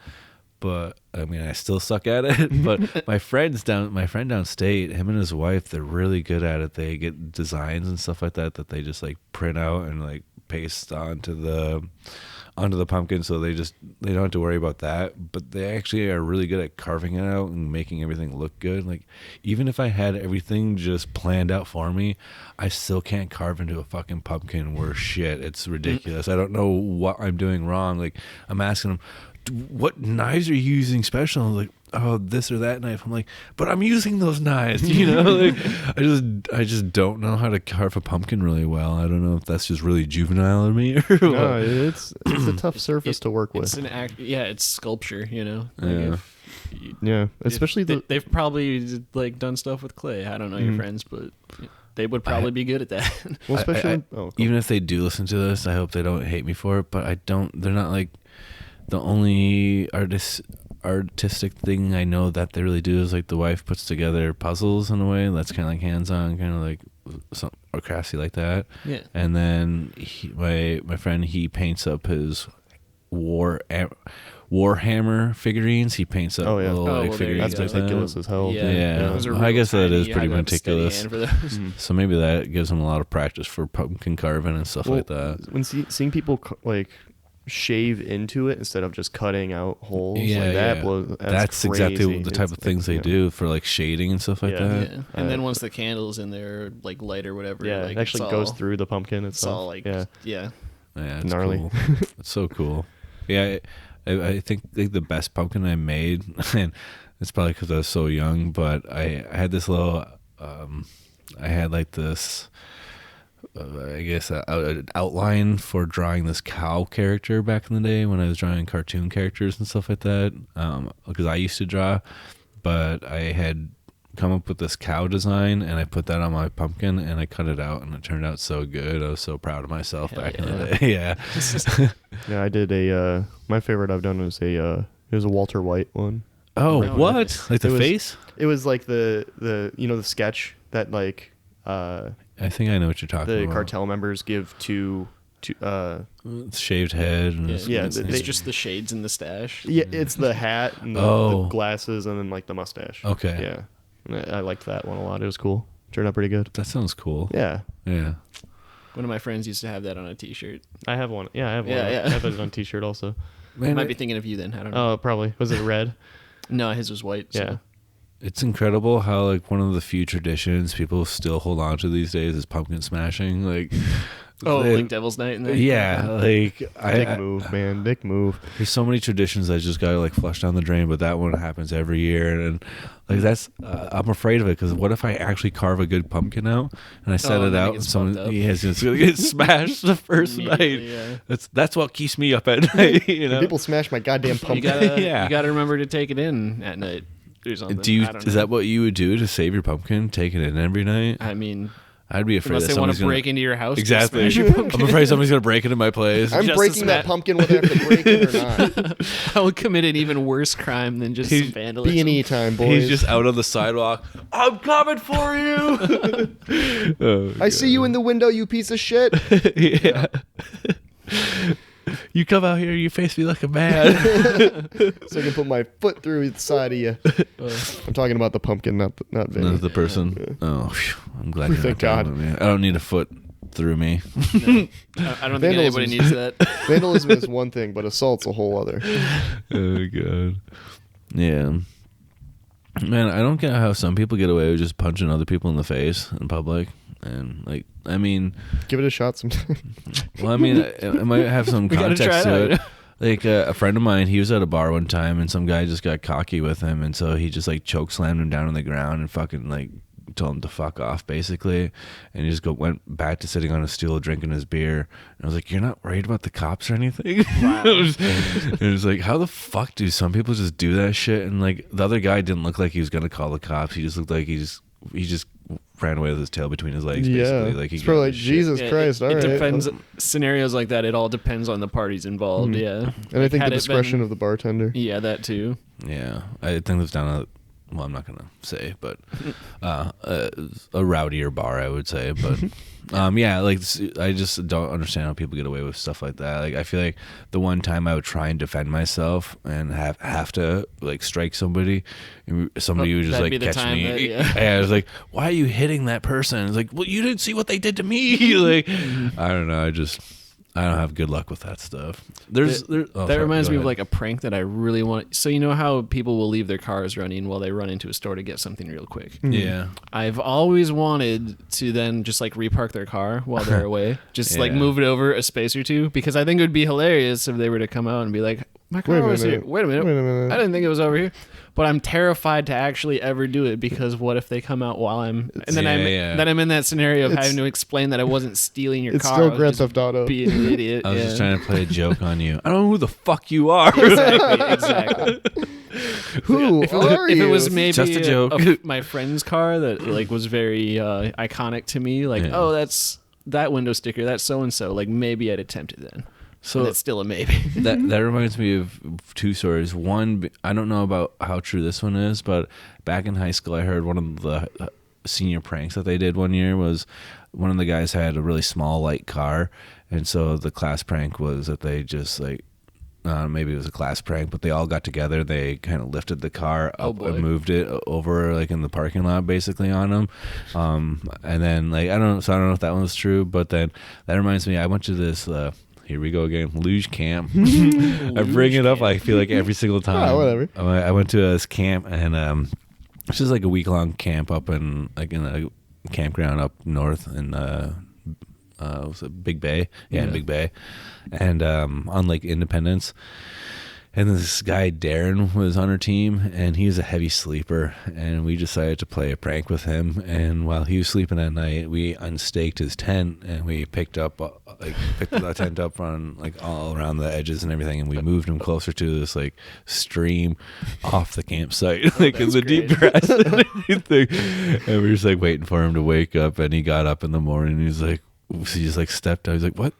but I mean I still suck at it. But my friend downstate, him and his wife, they're really good at it. They get designs and stuff like that they just like print out and like paste onto the pumpkin, so they don't have to worry about that. But they actually are really good at carving it out and making everything look good. Like even if I had everything just planned out for me, I still can't carve into a fucking pumpkin worth shit. It's ridiculous. I don't know what I'm doing wrong. Like I'm asking them, what knives are you using special? I'm like, oh, this or that knife. I'm like, but I'm using those knives, like I just don't know how to carve a pumpkin really well. I don't know if that's just really juvenile of me or what. No, it's a tough surface to work It's with. it's sculpture, Like Yeah. Yeah, especially they've probably like done stuff with clay. I don't know your friends, but they would probably be good at that. well, especially Even if they do listen to this, I hope they don't hate me for it, but they're not like the only artistic thing I know that they really do is like the wife puts together puzzles in a way that's kind of like hands-on, kind of like some or crafty like that. Yeah. And then my friend, he paints up his Warhammer figurines. He paints up little like figurines that's like ridiculous as hell. Yeah. Those are I guess that real is tiny. pretty You have to have a steady meticulous. hand for those. So maybe that gives him a lot of practice for pumpkin carving and stuff like that. When seeing people like shave into it instead of just cutting out holes, like that blows. That's exactly the type of things they do for like shading and stuff like that. Yeah. And then once the candle's in there, like light or whatever, it actually goes through the pumpkin It's itself. all like Yeah, it's gnarly. cool. It's so cool. Yeah, I think like the best pumpkin I made, and it's probably because I was so young, but I had this little, I had like this, I guess, an outline for drawing this cow character back in the day when I was drawing cartoon characters and stuff like that, because I used to draw, but I had come up with this cow design and I put that on my pumpkin and I cut it out and it turned out so good. I was so proud of myself back in the day. Yeah. Yeah, I did my favorite I've done was it was a Walter White one. Oh, Right. what? Like the It was- face? It was like the the sketch that like I think I know what you're talking the about. cartel members give to Shaved head. And Yeah, it's they- just the shades and the stash. yeah, it's the hat and the Oh. glasses and then like the mustache. Okay. Yeah. And I liked that one a lot. It was cool. Turned out pretty good. That sounds cool. Yeah. Yeah. One of my friends used to have that on a T-shirt. I have one. Yeah, I have one. Yeah. I have it on a t-shirt also. I Man, might be thinking of you then. I don't know. Oh, probably. Was it red? No, his was white. So. Yeah. it's incredible how like one of the few traditions people still hold on to these days is pumpkin smashing. Like, Oh, they- like Devil's Night and that. yeah, like Dick move, man. Dick move. there's so many traditions that just gotta like flush down the drain, but that one happens every year, and like that's I'm afraid of it because what if I actually carve a good pumpkin out and I set Oh, it and then it out and gets someone fucked up. it's gonna get smashed the first night. Immediately, yeah. That's what keeps me up at night. You know, People smash my goddamn You pumpkin. gotta, Yeah. you gotta remember to take it in at night or something. do you? I don't Is know. that what you would do to save your pumpkin? Take it in every night? I mean, I'd be afraid Unless that they want somebody's to break into your house. to Exactly. smash your pumpkin. I'm afraid somebody's gonna break into my place. I'm Justice breaking that Matt. pumpkin whether I have to break it or not. I will commit an even worse crime than just some vandalism. B&E time, boys. He's just out on the sidewalk. I'm coming for you. Oh, I see you in the window, you piece of shit. yeah. You come out here, you face me like a man. So I can put my foot through the side of you. I'm talking about the pumpkin, not Vinny. That's the person. Oh, phew. I'm glad. You're Thank not God. talking to me. I don't need a foot through me. I don't think anybody Vandalism. needs that. Vandalism is one thing, but assault's a whole other. Oh god. Yeah. Man, I don't get how some people get away with just punching other people in the face in public. And like, I mean, Give it a shot sometime. well, I mean, it might have some We gotta context try to it it. out. Like a friend of mine, he was at a bar one time, and some guy just got cocky with him, and so he just like choke slammed him down on the ground and fucking like told him to fuck off, basically. And he just went back to sitting on a stool drinking his beer. And I was like, "You're not worried about the cops or anything?" Wow. It was like, how the fuck do some people just do that shit? And like the other guy didn't look like he was gonna call the cops. He just looked like he just ran away with his tail between his legs, basically. Like he it's probably like, got shit. Jesus Yeah, Christ, all it right. depends. Scenarios like that, it all depends on the parties involved. Yeah. And I think Had the it discretion been- of the bartender. Yeah, that too. Yeah, I think it's down well, I'm not gonna say, but a rowdier bar, I would say. But yeah, like I just don't understand how people get away with stuff like that. Like I feel like the one time I would try and defend myself and have to like strike somebody, and somebody would just that'd like be the catch time me. that- yeah. And I was like, "Why are you hitting that person?" It's like, "Well, you didn't see what they did to me." Like, I don't know. I don't have good luck with that stuff. That reminds me of like a prank that I really want. So you know how people will leave their cars running while they run into a store to get something real quick. yeah. I've always wanted to then just like repark their car while they're away, just like Yeah. move it over a space or two, because I think it would be hilarious if they were to come out and be like, "My car was here. Wait a minute. I didn't think it was over here." But I'm terrified to actually ever do it, because what if they come out while I'm and then I'm in that scenario of having to explain that I wasn't stealing your It's car. still I was Grand just Theft Auto. being an idiot. I was yeah. just trying to play a joke on you. I don't know who the fuck you are. Exactly. Who are If you? it was maybe Just a joke. my friend's car that like was very iconic to me, like, Yeah. oh, that's that window sticker, that's so and so, like maybe I'd attempt it then. So And it's still a maybe. that reminds me of two stories. One, I don't know about how true this one is, but back in high school, I heard one of the senior pranks that they did one year was one of the guys had a really small light car, and so the class prank was that they just like maybe it was a class prank, but they all got together. They kind of lifted the car up boy. and moved it over like in the parking lot, basically on them. And then like I don't know if that one was true, but then that reminds me, I went to this. Here we go again, luge camp. I bring it up, I feel like every single time. Oh, whatever. I went to this camp, and it's just like a week-long camp up in a campground up north in was it Big Bay? Yeah, in Big Bay, and on Lake Independence. And this guy Darren was on our team, and he was a heavy sleeper, and we decided to play a prank with him. And while he was sleeping at night, we unstaked his tent, and we picked the tent up on like all around the edges and everything, and we moved him closer to this like stream off the campsite, like in the deep grass and everything. And we were just like waiting for him to wake up, and he got up in the morning. And he just like stepped out. He's like, "What?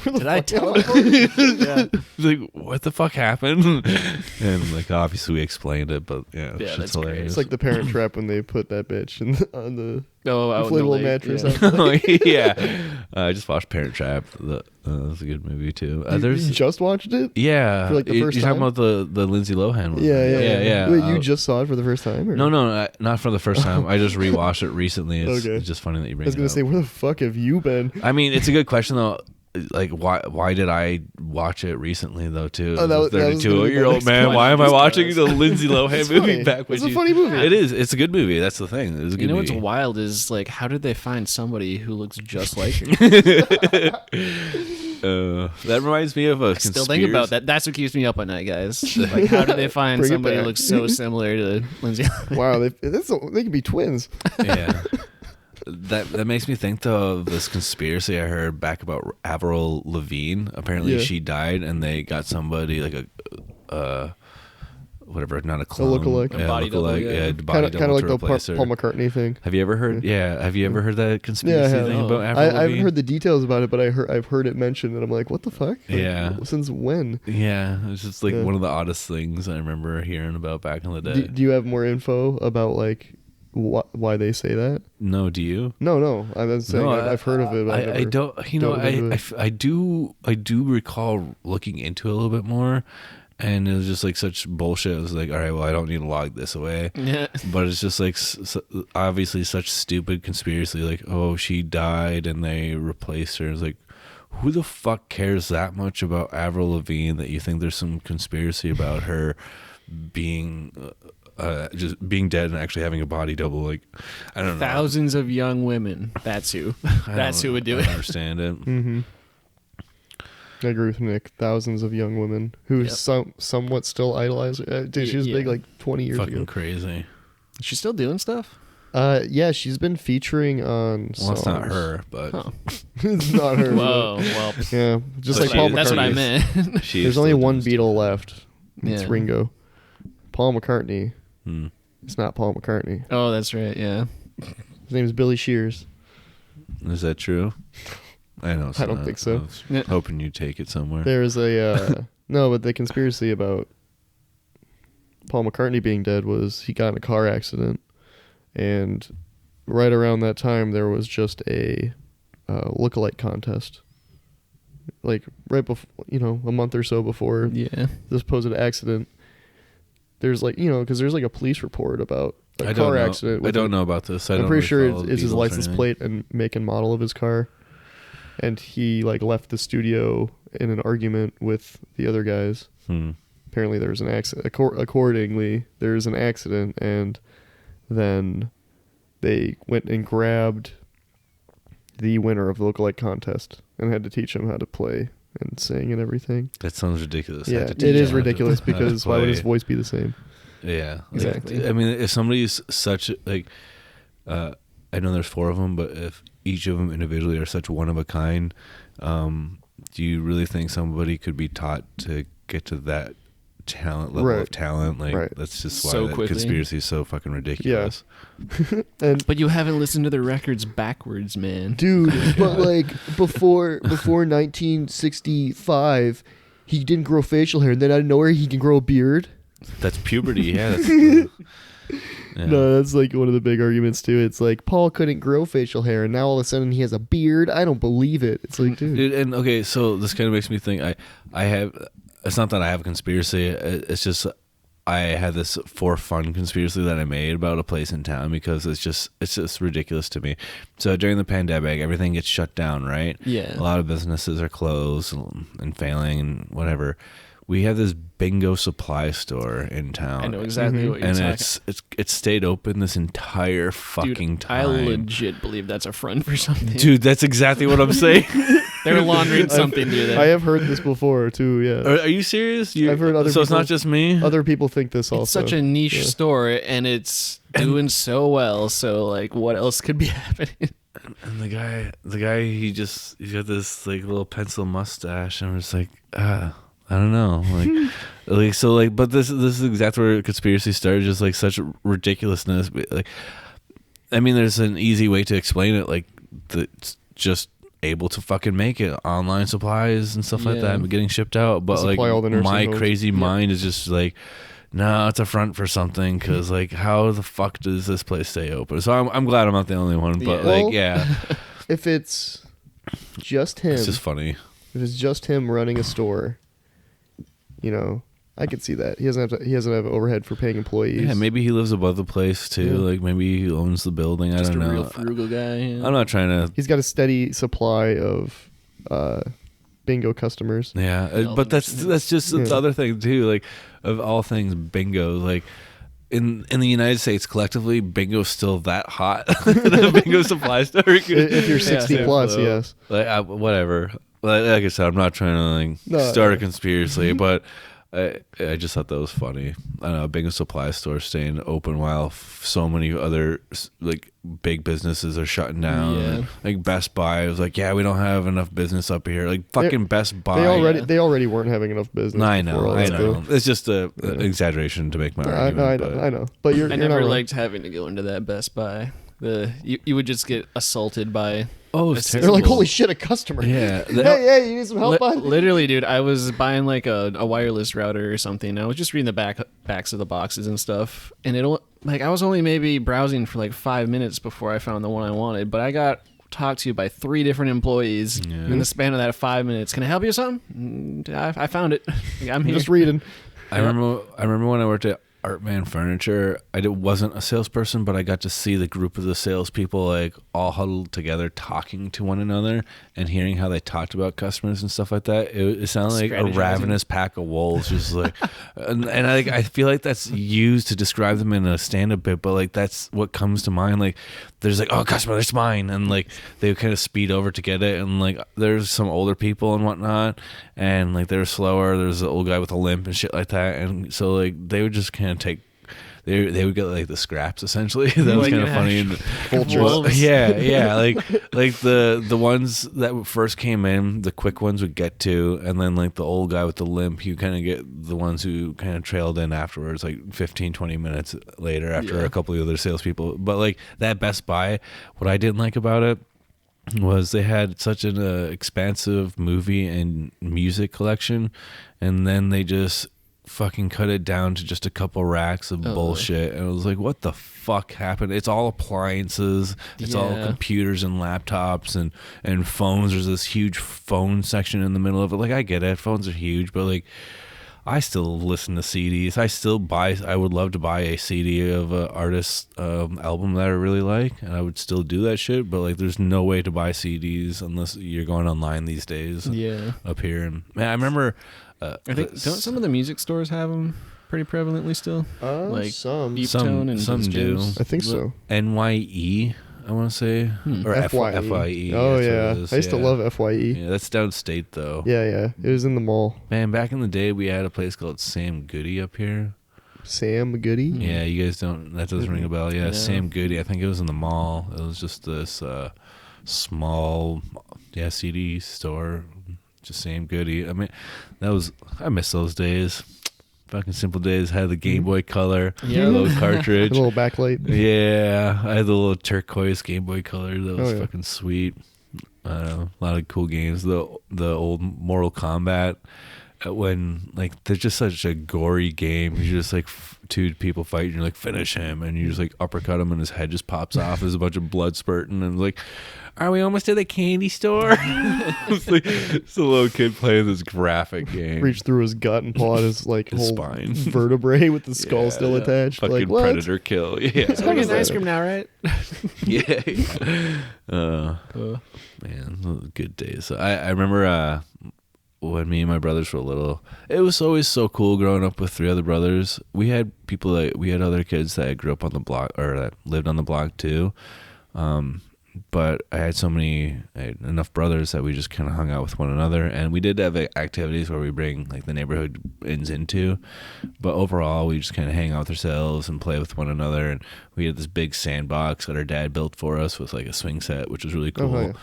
Did I tell him? Yeah. He's like, what the fuck happened?" And like obviously we explained it, but yeah, Yeah, it's that's great. hilarious. It's like the Parent Trap when they put that bitch on the Oh, out in the inflatable lake, mattress. yeah. out. Oh, yeah. I just watched Parent Trap. That was a good movie too. You There's just watched it? yeah. For, like, the first You're talking time? about the Lindsay Lohan one. Yeah, right? yeah. Wait, you just saw it for the first time? Or? No, not for the first time. I just rewatched it recently. It's Okay. just funny that you I bring was it gonna up. say, where the fuck have you been? I mean, it's a good question though. Like, why did I watch it recently though? Too, Oh, that was gonna be the 32-year-old next man. one. Why am I Just watching goes. the Lindsay Lohan It's movie funny. back when It's a funny movie. It is. It's a good movie. That's the thing. It's a good You know movie. what's wild is like, how did they find somebody who looks just like her? That reminds me of a I still think about that. That's what keeps me up at night, guys. Like, how did they find Bring it somebody who back. looks so similar to Lindsay? Wow, they could be twins. Yeah. That makes me think though of this conspiracy I heard back about Avril Lavigne. Apparently Yeah. she died, and they got somebody like whatever, not a clone, lookalike. yeah, A body double, lookalike, yeah. body Kind of like the replace her. Paul McCartney thing. Have you ever heard? Yeah, have you ever heard that Yeah, I conspiracy have. thing Oh. about Avril I haven't Lavigne? heard the details about it, but I've heard it mentioned, and I'm like, what the fuck? Like, Yeah. Since when? Yeah, it's just like Yeah. one of the oddest things I remember hearing about back in the day. Do you have more info about like why they say that? No, do you? No. I'm saying No, I've heard of it. But I never don't. You know, dove into it. I do recall looking into it a little bit more, and it was just like such bullshit. It was like, all right, well, I don't need to log this away. Yeah. But it's just like obviously such stupid conspiracy. Like, oh, she died and they replaced her. It's like, who the fuck cares that much about Avril Lavigne that you think there's some conspiracy about her being just being dead and actually having a body double? Like, I don't know. Thousands of young women. That's who. That's who would do I it. don't understand it. Mm-hmm. I agree with Nick. Thousands of young women who Yep. somewhat still idolize her. Dude, she was big Yeah. like 20 years Fucking ago. crazy. She's still doing stuff. Yeah, she's been featuring on. Well, it's not songs. her, but Huh. It's not her. Whoa. Well, Yeah, just But like Paul that's what I McCartney. meant. she There's is only still one doing Beatle left. It's Yeah. Ringo. Paul McCartney. stuff. Hmm. It's not Paul McCartney. Oh, that's right. Yeah. His name is Billy Shears. Is that true? I know. It's I don't not. think so. I was Yeah. hoping you'd take it somewhere. There's a no, but the conspiracy about Paul McCartney being dead was he got in a car accident, and right around that time there was just a lookalike contest, like right before, a month or so before Yeah. this supposed accident. There's like because there's like a police report about a I don't car know. accident. I with don't a- know about this. I'm don't pretty sure really follow it's his Beatles or license anything. plate and make and model of his car. And he like left the studio in an argument with the other guys. Hmm. Apparently there was an accident. Accordingly, there was an accident, and then they went and grabbed the winner of the lookalike contest and had to teach him how to play and sing and everything. That sounds ridiculous. Yeah, Had to it teach is him how to- ridiculous how to because why would his play. voice be the same? Yeah, Exactly. I mean, if somebody's such like, I know there's 4 of them, but if each of them individually are such one of a kind, do you really think somebody could be taught to get to that level Right. of talent? Like, Right. that's just why So that quickly. conspiracy is so fucking ridiculous. And But you haven't listened to the records backwards, man. dude, but like before 1965, he didn't grow facial hair, and then out of nowhere he can grow a beard. That's puberty. Yeah. That's, yeah. No, that's like one of the big arguments too. It's like Paul couldn't grow facial hair, and now all of a sudden he has a beard. I don't believe it. It's like, dude, Dude, and okay, so this kind of makes me think. I have. It's not that I have a conspiracy. It's just I had this for fun conspiracy that I made about a place in town because it's just ridiculous to me. So during the pandemic, everything gets shut down, right? Yeah. A lot of businesses are closed and failing and whatever. We have this bingo supply store in town. I know exactly what you're And talking. it's stayed open this entire fucking Dude, time. I legit believe that's a front for something. Dude, that's exactly what I'm saying. They're laundering something, dude. I have heard this before too. Yeah, Are you serious? I've heard other So it's people- not just me. other people think this It's also. such a niche Yeah. store, and it's doing so well. So, like, what else could be happening? And the guy, he's got this like little pencil mustache, and I'm just like, I don't know, but this is exactly where conspiracy started, just like such ridiculousness. But, like, I mean, there's an easy way to explain it, like it's just able to fucking make it online supplies and stuff like Yeah. that, getting shipped out. But like Supply all the nursing my homes. crazy mind is just like, no, it's a front for something, because like how the fuck does this place stay open? So I'm glad I'm not the only one, but Yeah. like Well, yeah, if it's just him, it's just funny. if it's just him running a store, I could see that. He doesn't have overhead for paying employees. Yeah, maybe he lives above the place too. Yeah. Like maybe he owns the building. I Just don't a know. real frugal guy. Yeah. I'm not trying to. He's got a steady supply of bingo customers. Yeah, but that's just Yeah. the other thing too. Like of all things, bingo. Like in the United States, collectively, bingo's still that hot. The bingo supply store. If you're 60 Yeah. plus, yes. Like whatever. Like I said, I'm not trying to No, start a conspiracy, but I just thought that was funny. I don't know, being a supply store staying open while so many other like big businesses are shutting down. Yeah. Like Best Buy was like, yeah, we don't have enough business up here. Like fucking Best Buy. They already weren't having enough business. I know. Through. It's just a exaggeration to make my argument. I know. But I you're never not liked having to go into that Best Buy. You would just get assaulted by. Oh, it's They're like, holy shit, a customer. Yeah. Hey, you need some help, bud? Literally, dude, I was buying like a wireless router or something. I was just reading the backs of the boxes and stuff, and I was only maybe browsing for like 5 minutes before I found the one I wanted, but I got talked to by 3 different employees in the span of that 5 minutes. Can I help you with something? I found it. I'm here. Just reading. I remember when I worked at Artman Furniture, wasn't a salesperson, but I got to see the group of the salespeople like all huddled together talking to one another and hearing how they talked about customers and stuff like that. It sounded like a ravenous pack of wolves, just like, and I feel like that's used to describe them in a stand-up bit, but like that's what comes to mind. Like there's like, oh, customer, that's mine, and like they would kind of speed over to get it, and like there's some older people and whatnot, and like they're slower. There's an old guy with a limp and shit like that, and so like they would just kind of take. They would get like the scraps essentially. That was kind of funny. And, Vultures. yeah. Like the ones that first came in, the quick ones would get to, and then like the old guy with the limp, you kind of get the ones who kind of trailed in afterwards, like 15, 20 minutes later after a couple of other salespeople. But like that Best Buy, what I didn't like about it was they had such an expansive movie and music collection, and then they just fucking cut it down to just a couple racks of bullshit, and I was like, what the fuck happened? It's all appliances, it's all computers and laptops and phones. There's this huge phone section in the middle of it. Like, I get it, phones are huge, but like I still listen to CDs. I would love to buy a CD of an artist's album that I really like, and I would still do that shit, but like there's no way to buy CDs unless you're going online these days. Up here. And man, I remember I think don't some of the music stores have them pretty prevalently still? Like some and some do. I think so. NYE, I want to say, or FYE. Oh yeah, I used to love FYE. Yeah, that's downstate though. Yeah, it was in the mall. Man, back in the day, we had a place called Sam Goody up here. Sam Goody? Yeah, you guys don't. That doesn't ring a bell. Yeah, Sam Goody. I think it was in the mall. It was just this small, CD store. Just Sam Goody. I mean, I miss those days. Fucking simple days. Had the Game Boy Color, little cartridge, a little backlight. Yeah, I had the little turquoise Game Boy Color. That was fucking sweet. A lot of cool games. The old Mortal Kombat. When like they're just such a gory game. You just like two people fight and you're like, finish him, and you just like uppercut him and his head just pops off. There's a bunch of blood spurting, and like, are we almost at the candy store? It's a little kid playing this graphic game. Reach through his gut and pull out his like his whole spine vertebrae with the skull still attached. Fucking like, what? predator kill. Yeah. So we're getting ice cream now, right? Man, good days. I remember when me and my brothers were little, it was always so cool growing up with 3 other brothers. We had other kids that grew up on the block or that lived on the block too. But I had enough brothers that we just kind of hung out with one another, and we did have activities where we bring like the neighborhood ins into, but overall we just kind of hang out with ourselves and play with one another. And we had this big sandbox that our dad built for us with like a swing set, which was really cool.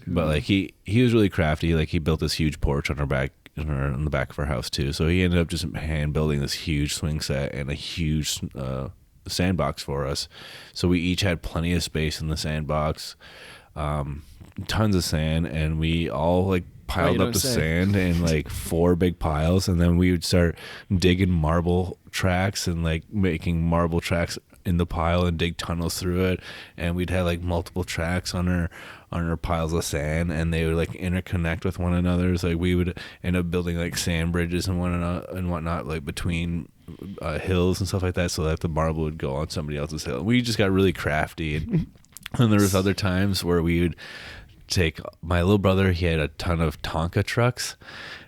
But like he was really crafty. Like he built this huge porch on our back. On the back of our house too. So he ended up just hand building this huge swing set and a huge sandbox for us. So we each had plenty of space in the sandbox, tons of sand, and we all like piled up the sand in like 4 big piles, and then we would start digging marble tracks and like making marble tracks in the pile and dig tunnels through it. And we'd have like multiple tracks on our piles of sand, and they would like interconnect with one another. So like we would end up building like sand bridges and whatnot like between hills and stuff like that, so that the marble would go on somebody else's hill. We just got really crafty, and there was other times where we would take my little brother. He had a ton of Tonka trucks,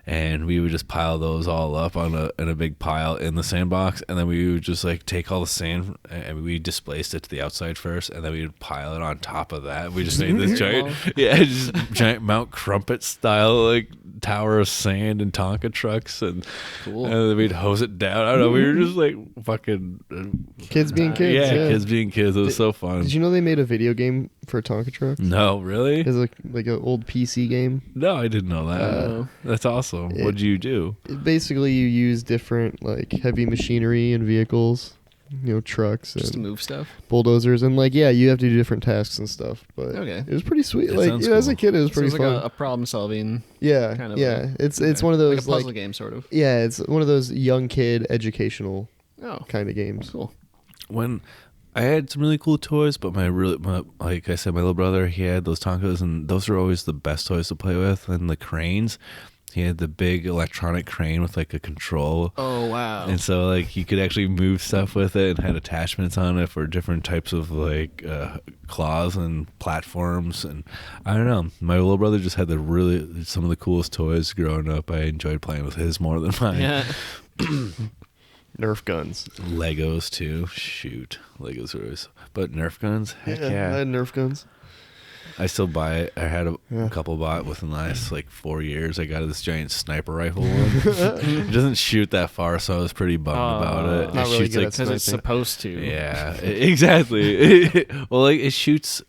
and we would just pile those all up in a big pile in the sandbox, and then we would just like take all the sand and we displaced it to the outside first, and then we would pile it on top of that. We just made this giant Mount Crumpet style like tower of sand and Tonka trucks, and, Cool. and then we'd hose it down. I don't know. We were just like fucking Kids being kids. yeah, kids being kids. It was so fun. Did you know they made a video game for Tonka trucks? No, really? It's like an old PC game. No, I didn't know that. That's awesome. What'd you do? Basically, you use different like heavy machinery and vehicles, trucks Just to and move stuff. bulldozers, and you have to do different tasks and stuff. But Okay. it was pretty sweet. It Like sounds as a cool. kid, it was So pretty it's like fun. a problem solving, Yeah, kind of It's one of like a those puzzle game, sort of. yeah, it's one of those young kid educational Oh, kind of games. cool. When I had some really cool toys, but like I said, my little brother, he had those Tonkas, and those are always the best toys to play with. And the cranes, he had the big electronic crane with like a control. Oh, wow. And so, like, you could actually move stuff with it and had attachments on it for different types of, like, claws and platforms. And I don't know. My little brother just had some of the coolest toys growing up. I enjoyed playing with his more than mine. Yeah. Nerf guns. Legos, too. Shoot. Legos are always... But Nerf guns? Heck I yeah. had Nerf guns. I still buy it. I had a couple bought within the last, 4 years. I got this giant sniper rifle one. It doesn't shoot that far, so I was pretty bummed about it. Not It really shoots, good like, at Because it's sniping. supposed to. yeah, exactly. Well, like it shoots.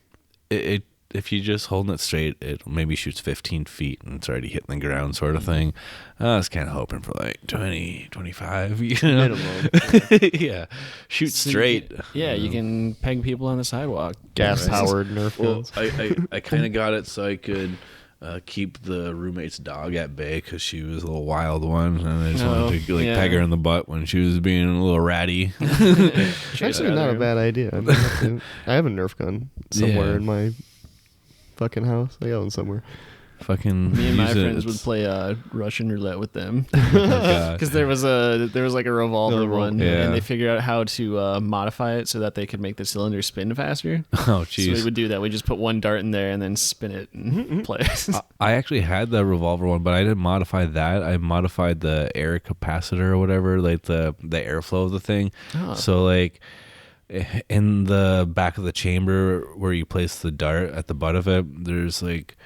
It if you just holding it straight, it maybe shoots 15 feet and it's already hitting the ground, sort of thing. I was kind of hoping for like 20, 25. Minimum. Yeah, shoot So straight. You can peg people on the sidewalk. Gas powered Nerf Well, guns. I kind of got it so I could keep the roommate's dog at bay because she was a little wild one, and I just wanted to peg her in the butt when she was being a little ratty. It's actually not a bad idea. I have a Nerf gun somewhere Yeah. in my fucking house. I got one somewhere. Fucking Me and my use it. friends would play Russian roulette with them Oh my God. because there was like a revolver one, Yeah. and they figured out how to modify it so that they could make the cylinder spin faster. Oh So we jeez. would do that. We just put one dart in there and then spin it and play. I actually had the revolver one, but I didn't modify that. I modified the air capacitor or whatever, like the airflow of the thing. Oh. So like in the back of the chamber where you place the dart at the butt of it, there's like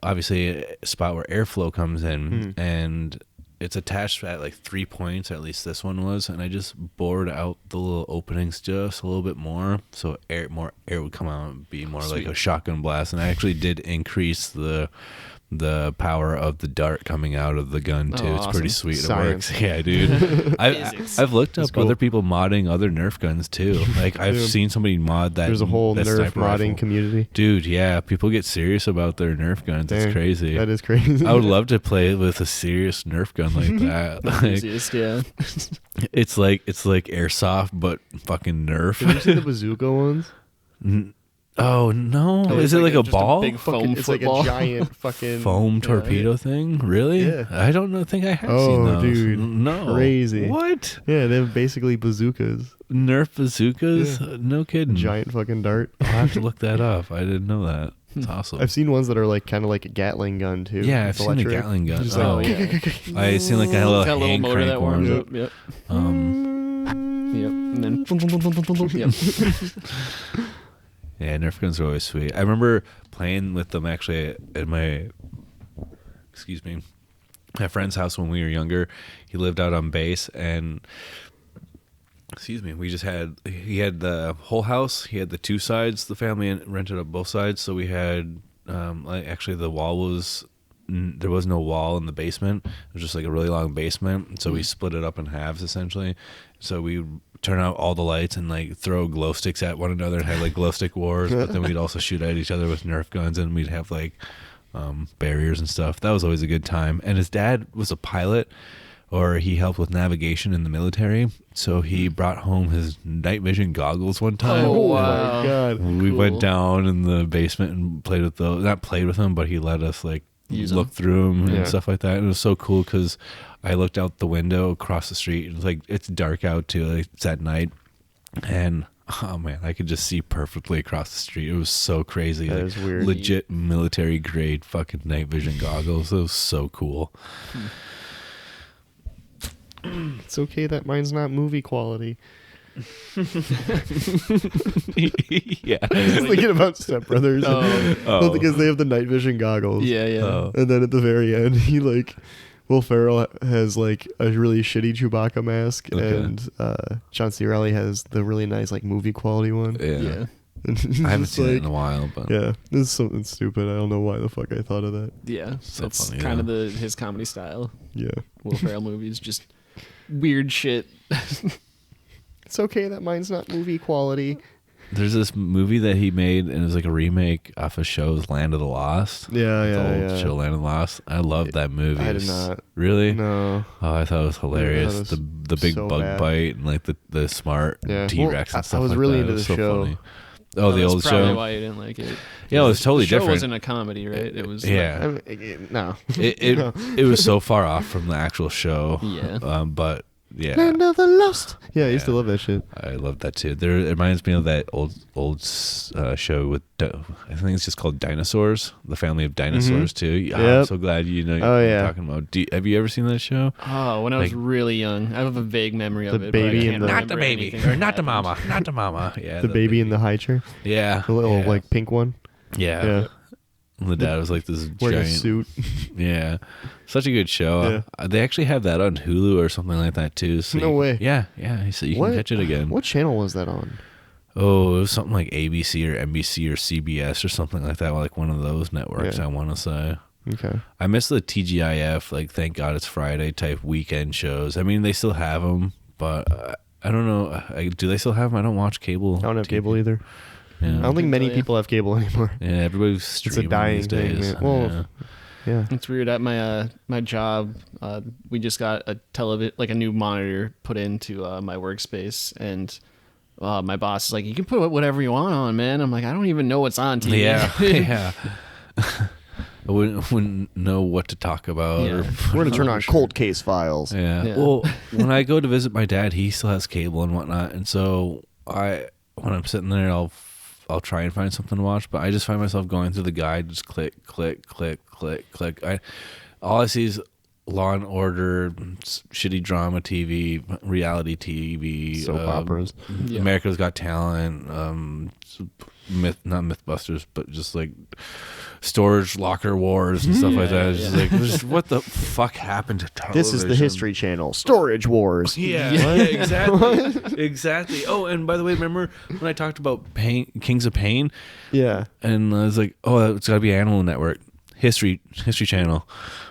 obviously a spot where airflow comes in, and it's attached at like 3 points, at least this one was, and I just bored out the little openings just a little bit more so more air would come out and be more like a shotgun blast. And I actually did increase the power of the dart coming out of the gun too. Oh, It's pretty awesome. sweet. Science. It works. Yeah, dude. Physics. I've looked That's up cool. other people modding other Nerf guns too. Like I've Yeah. seen somebody mod that. There's a whole that Nerf sniper modding rifle. community. Dude, yeah, people get serious about their Nerf guns. Dang, It's crazy. That is crazy. I would love to play with a serious Nerf gun like that. Like, Easiest, yeah. it's like airsoft, but fucking Nerf. Have you seen the bazooka ones? Oh no! Oh, Is it's it like a just ball? big foam Fucking, it's like football. a giant fucking Foam yeah. torpedo thing? Really? Yeah. I don't think I have Oh, seen those. dude. No. Crazy. What? Yeah, they have basically bazookas. Nerf bazookas? No kidding. Giant fucking dart. I'll have to look that up. I didn't know that. It's awesome. I've seen ones that are like kind of like a Gatling gun too. Yeah, I've It's seen the electric. Gatling gun. Just Oh, like, yeah. I seen like a little Got a little hand motor crank that warms one. up. Yep. Um, Yep. And then yep. Yeah, Nerf guns are always sweet. I remember playing with them actually at my friend's house when we were younger. He lived out on base, and he had the whole house. He had the two sides. The family rented up both sides, so we had actually the wall was. There was no wall in the basement. It was just like a really long basement. So we split it up in halves essentially. So we turn out all the lights and like throw glow sticks at one another and have like glow stick wars. But then we'd also shoot at each other with Nerf guns, and we'd have like barriers and stuff. That was always a good time. And his dad was a pilot, or he helped with navigation in the military. So he brought home his night vision goggles one time. Oh, my wow. god. We went Cool. down in the basement and played with those. Not played with them, but he let us like Use look through them and Yeah. stuff like that. And it was so cool because I looked out the window across the street. It was like it's dark out too. Like, it's at night, and oh man, I could just see perfectly across the street. It was so crazy. That Like, is weird. legit military grade fucking night vision goggles. It was so cool. It's okay that mine's not movie quality. Yeah. I was thinking about Step Brothers. Oh. Because they have the night vision goggles. Yeah. Oh. And then at the very end, Will Ferrell has like a really shitty Chewbacca mask, Okay. and John C. Reilly has the really nice like movie quality one. Yeah. And it's I haven't just seen it in a while, but Yeah, this is something stupid. I don't know why the fuck I thought of that. Yeah. So That's funny, kind yeah. of his comedy style. Yeah, Will Ferrell movies, just weird shit. it's okay that mine's not movie quality. there's this movie that he made, and it was like a remake off a show, Land of the Lost. Yeah, The old show Land of the Lost. I love that movie. I did not. Really? No. Oh, I thought it was hilarious. Yeah, that was the big so bug bad. bite and like the smart Yeah. T-Rex Well, and stuff I was like really that. into It was the so show. funny. Oh, the That's old probably show. why you didn't like it. Yeah, it was totally the show different. wasn't a comedy, right? It was. Yeah. No. It was so far off from the actual show. Yeah. But yeah, Land of the Lost. Yeah, I used to Yeah. love that shit. I love that too. It reminds me of that old show with I think it's just called Dinosaurs, the family of dinosaurs too. Yeah, I'm Yep. so glad you know Oh, what I'm yeah. talking about. Have you ever seen that show? Oh, when I was Like- really young, I have a vague memory of The it. baby but I and can't the- remember anything that not the happened. mama, not the mama. Yeah, The baby in the high chair, yeah, the little yeah. like pink one. yeah. Yeah, And the dad was like this wearing giant a suit. Yeah, such a good show. They actually have that on Hulu or something like that too. So No way. Yeah. So you can catch it again. What channel was that on? Oh, it was something like ABC or NBC or CBS or something like that, like one of those networks. Yeah. I want to say. Okay. I miss the TGIF, like Thank God It's Friday type weekend shows. I mean, they still have them, but I don't know. Do they still have them? I don't watch cable. I don't have TV. cable either. Yeah. I don't think many tell ya. people have cable anymore. Yeah, everybody's streaming dying these thing, days. man. Well, Yeah. It's weird. At my job, we just got a like a new monitor put into my workspace, and my boss is like, "You can put whatever you want on, man." I'm like, "I don't even know what's on TV." Yeah, yeah. I wouldn't know what to talk about. Yeah. Or We're gonna turn on Cold Case Files. Yeah. Yeah. Well, when I go to visit my dad, he still has cable and whatnot, and so when I'm sitting there, I'll try and find something to watch, but I just find myself going through the guide, just click, click, click, click, click. All I see is Law and Order, shitty drama TV, reality TV, Soap operas. Yeah. America's Got Talent, not Mythbusters, but just like storage locker wars and stuff like that. It's just like, what the fuck happened to television? This is the History Channel. Storage Wars. Yeah, exactly. Exactly. Oh, and by the way, remember when I talked about Kings of Pain? Yeah. And I was like, oh, it's got to be Animal Network. History Channel.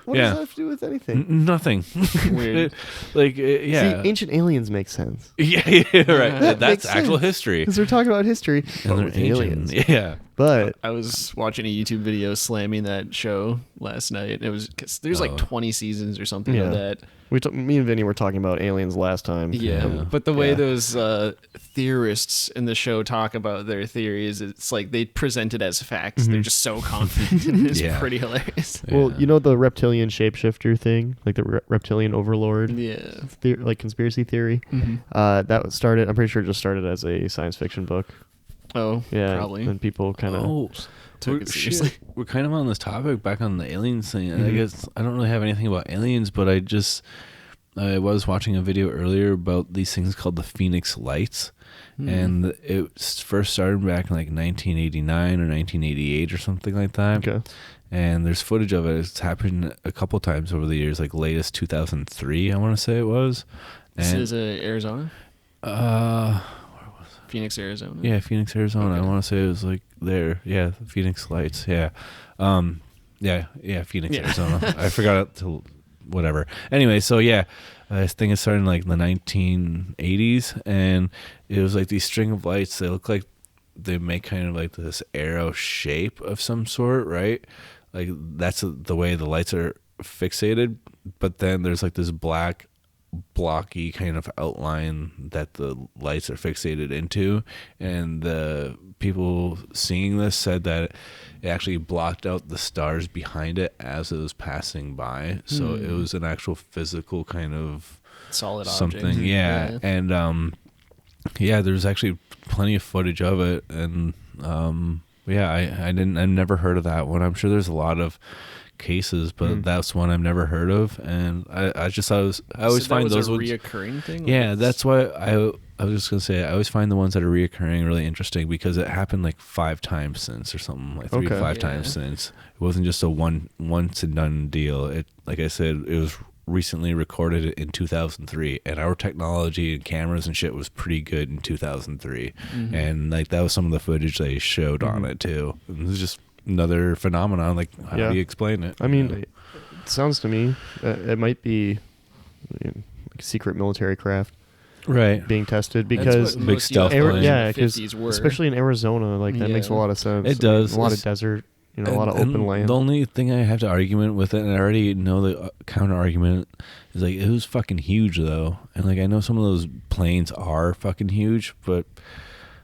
What does that have to do with anything? Nothing. Weird. Yeah. See, Ancient Aliens makes sense. Yeah, right. That That's makes actual sense. history. Because we're talking about history, but And they're with ancient. aliens. Yeah. But I was watching a YouTube video slamming that show last night. It was 'cause there's like 20 seasons or something Yeah. of that. me and Vinny were talking about aliens last time. Yeah, Yeah. but the way Yeah. those theorists in the show talk about their theories, it's like they present it as facts. They're just so confident, and it's Yeah. pretty hilarious. Well, Yeah. you know the reptilian shapeshifter thing, like the reptilian overlord, Yeah, like conspiracy theory. That started. I'm pretty sure it just started as a science fiction book. oh, Yeah, probably. and people kind of. Oh, Took it seriously. we're kind of on this topic back on the aliens thing. I guess I don't really have anything about aliens, but I was watching a video earlier about these things called the Phoenix Lights, and it first started back in like 1989 or 1988 or something like that. Okay. And there's footage of it. It's happened a couple times over the years, like latest 2003, I want to say it was. This And is Arizona, Phoenix, Arizona. yeah, Phoenix, Arizona. Okay. I want to say it was like there. Yeah, the Phoenix Lights. Yeah. Yeah, Phoenix, Yeah. Arizona. I forgot it till whatever. Anyway, so yeah, this thing is starting in like the 1980s, and it was like these string of lights. They look like they make kind of like this arrow shape of some sort, right? Like that's the way the lights are fixated. But then there's like this black blocky kind of outline that the lights are fixated into, and the people seeing this said that it actually blocked out the stars behind it as it was passing by, so it was an actual physical kind of Solid object. something. Yeah. And there's actually plenty of footage of it, and I've never heard of that one. I'm sure there's a lot of cases, but that's one I've never heard of, and I always So find that those was a ones. reoccurring thing. Yeah, that's why I was just gonna say, I always find the ones that are reoccurring really interesting because it happened like 5 times since or something, like 3 to 5 times since. It wasn't just a once and done deal. It, like I said, it was recently recorded in 2003, and our technology and cameras and shit was pretty good in 2003, and like that was some of the footage they showed on it too. And it was just another phenomenon. Like, how do you explain it? I mean, it sounds to me it might be like secret military craft. Right, being tested because big stealth plane. Yeah, because especially in Arizona, like that makes a lot of sense. It does. A lot of desert, a lot of open land. The only thing I have to argument with it, and I already know the counter argument, is like it was fucking huge though, and like I know some of those planes are fucking huge, but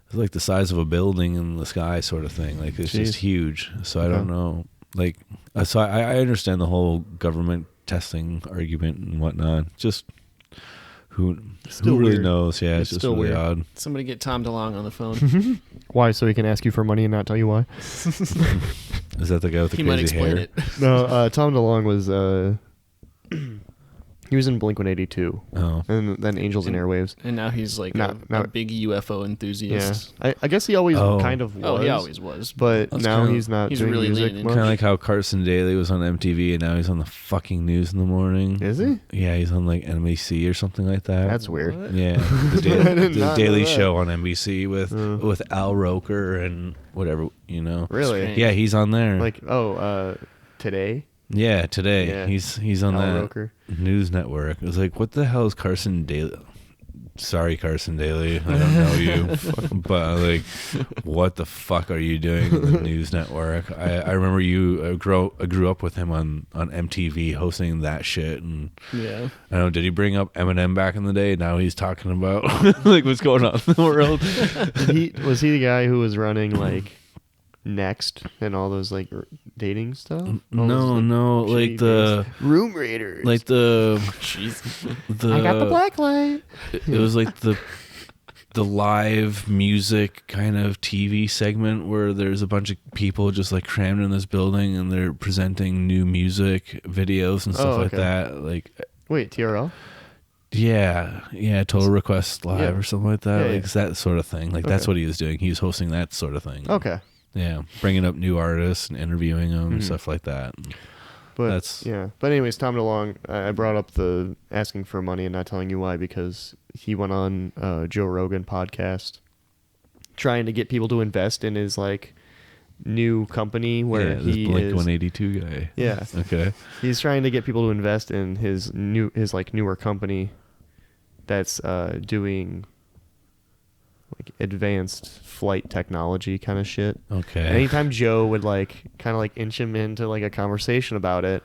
it's like the size of a building in the sky, sort of thing. Like it's just huge. So I don't know. Like, so I understand the whole government testing argument and whatnot. Just. Who really knows? Yeah, it's just really weird. Odd. Somebody get Tom DeLonge on the phone. Why? So he can ask you for money and not tell you why? Is that the guy with the crazy hair? He might explain it. No, Tom DeLonge was... he was in Blink-182. Oh. And then Angels and Airwaves. And now he's like a big UFO enthusiast. Yeah. I guess he always kind of was. Oh, he always was. But now he's not doing really music much. Kind of like how Carson Daly was on MTV and now he's on the fucking news in the morning. Is he? Yeah, he's on like NBC or something like that. That's weird. What? Yeah. The Daily Show on NBC with Al Roker and whatever, you know. Really? Strange. Yeah, he's on there. Like, Today? Yeah, Today. Yeah. He's on Al that Roker. News network. It was like, what the hell is Carson Daly? Sorry, Carson Daly. I don't know you. But like, what the fuck are you doing in the news network? I remember I grew up with him on MTV hosting that shit. And I don't know, did he bring up Eminem back in the day? Now he's talking about like what's going on in the world. Was he the guy who was running like Next and all those like dating stuff? No, like the Room Raiders, like the I got the black light. It was like the live music kind of TV segment where there's a bunch of people just like crammed in this building and they're presenting new music videos and stuff like that. Like, wait, TRL? Yeah, Total Request Live or something like that. Like that sort of thing. Like that's what he was doing. He was hosting that sort of thing. Okay. Yeah, bringing up new artists and interviewing them and stuff like that. But But anyways, Tom DeLonge, I brought up the asking for money and not telling you why because he went on Joe Rogan podcast trying to get people to invest in his like new company where he is Blink-182 guy. Yeah. Okay. He's trying to get people to invest in his newer company that's doing like advanced flight technology kind of shit. Okay. And anytime Joe would like kind of like inch him into like a conversation about it,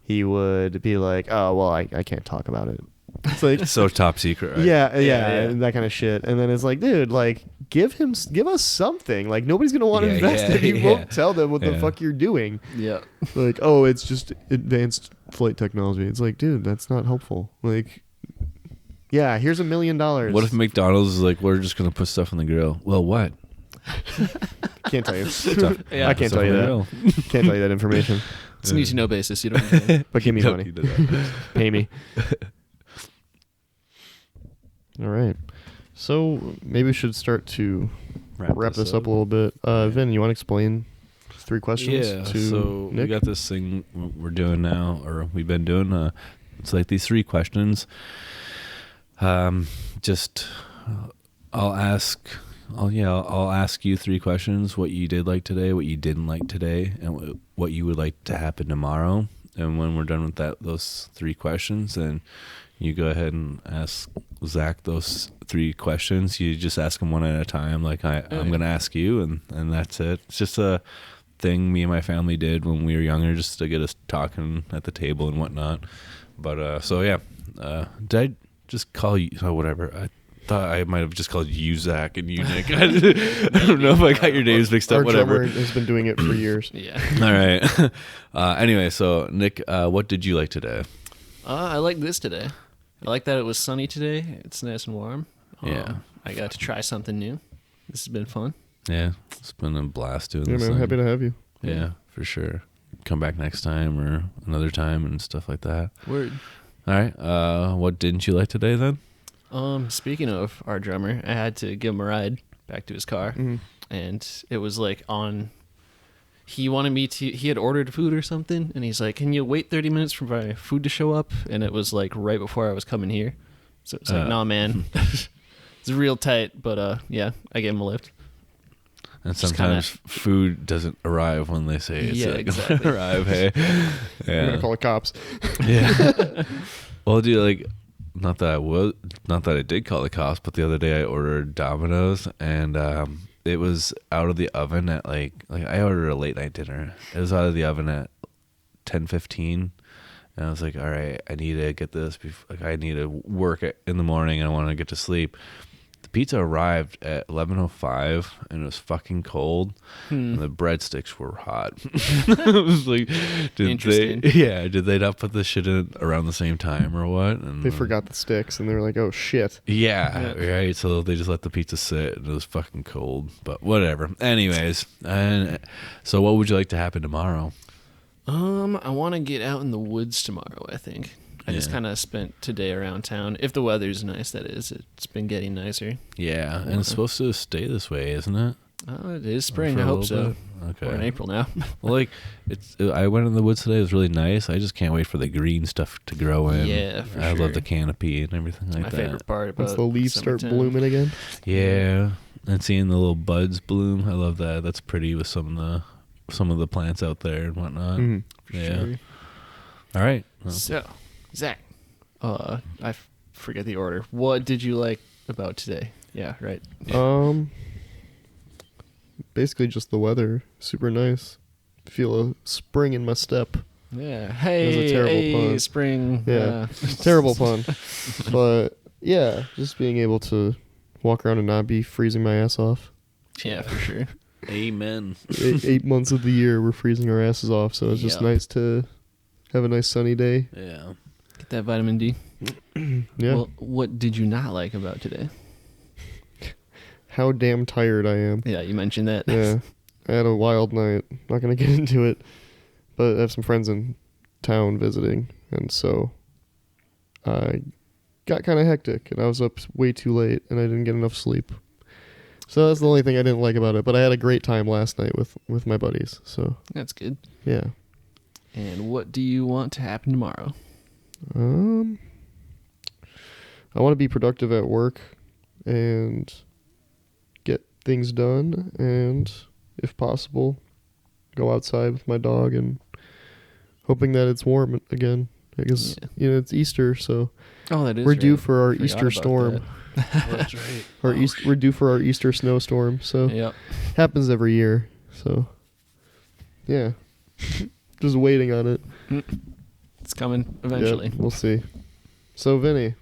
he would be like, "Oh, well, I can't talk about it." It's like so top secret, right? Yeah, that kind of shit. And then it's like, dude, like give us something. Like nobody's gonna want to invest if you won't tell them what the fuck you're doing. Yeah. Like, oh, it's just advanced flight technology. It's like, dude, that's not helpful. Like, yeah, here's $1 million. What if McDonald's is like, we're just gonna put stuff on the grill? Well, what? Can't tell you. I can't tell you that. Can't tell you that information. It's a need to know basis. You don't need to. But give me money. Pay me. All right. So maybe we should start to wrap this up a little bit. Vin, you want to explain 3 questions to so Nick? We got this thing we're doing now, or we've been doing. It's like these 3 questions. I'll ask you 3 questions: what you did like today, what you didn't like today, and what you would like to happen tomorrow. And when we're done with those 3 questions, then you go ahead and ask Zach those 3 questions. You just ask them one at a time. Like I'm going to ask you, and that's it. It's just a thing me and my family did when we were younger, just to get us talking at the table and whatnot. But did I just call you? Oh, whatever. I thought I might have just called you Zach and you Nick. I don't know if I got your names mixed up. Whatever. Our drummer has been doing it for years. Yeah. All right. Anyway, so Nick, what did you like today? I like this today. I like that it was sunny today. It's nice and warm. Yeah. I got to try something new. This has been fun. Yeah, it's been a blast doing this. Yeah, man, happy to have you. Yeah, for sure. Come back next time or another time and stuff like that. Word. All right. What didn't you like today then? Speaking of our drummer, I had to give him a ride back to his car, and it was like on. He wanted me to. He had ordered food or something, and he's like, "Can you wait 30 minutes for my food to show up?" And it was like right before I was coming here, so it's like, "Nah, man, it's real tight." But yeah, I gave him a lift. And sometimes food doesn't arrive when they say it's exactly. gonna arrive. Hey, I'm gonna call the cops. Yeah. Well, dude, like, not that I did call the cops, but the other day I ordered Domino's, and it was out of the oven at like I ordered a late night dinner. It was out of the oven at 10:15, and I was like, all right, I need to get this. I need to work in the morning, and I want to get to sleep. The pizza arrived at 11:05, and it was fucking cold, and the breadsticks were hot. I was like, did they not put this shit in around the same time or what? And They forgot the sticks, and they were like, "Oh shit!" Yeah, right. So they just let the pizza sit, and it was fucking cold. But whatever. Anyways, and so what would you like to happen tomorrow? I want to get out in the woods tomorrow, I think. I just kind of spent today around town. If the weather's nice, that is. It's been getting nicer. Yeah, and it's supposed to stay this way, isn't it? Oh, it is spring. For I a hope little so. bit? Okay. We're in April now. Well, like, I went in the woods today. It was really nice. I just can't wait for the green stuff to grow in. Yeah, for I sure. love the canopy and everything like My that. favorite part about Once the leaves start summertime. blooming again. Yeah, and seeing the little buds bloom. I love that. That's pretty with some of the plants out there and whatnot. Yeah. Sure. All right. Well, So, Zach, I forget the order. What did you like about today? Yeah, right. Basically just the weather. Super nice. Feel a spring in my step. Yeah. Hey, was a terrible pun. spring. Yeah. Terrible pun. But yeah, just being able to walk around and not be freezing my ass off. Yeah, for sure. amen. 8 months of the year we're freezing our asses off, so it's just Yep. nice to have a nice sunny day. Yeah. Get that vitamin D. Yeah. Well, what did you not like about today? How damn tired I am. Yeah, you mentioned that. Yeah. I had a wild night. Not going to get into it. But I have some friends in town visiting, and so I got kind of hectic, and I was up way too late, and I didn't get enough sleep. So that's the only thing I didn't like about it. But I had a great time last night with my buddies. So That's good. yeah. And what do you want to happen tomorrow? I want to be productive at work and get things done, and if possible, go outside with my dog and hoping that it's warm again. Because it's Easter, so Oh, that is we're due right. for our Forgot Easter about storm. That's right. We're due for our Easter snowstorm. So that. Yep. happens every year. So yeah, just waiting on it. It's coming eventually. Yep, we'll see. So Vinny,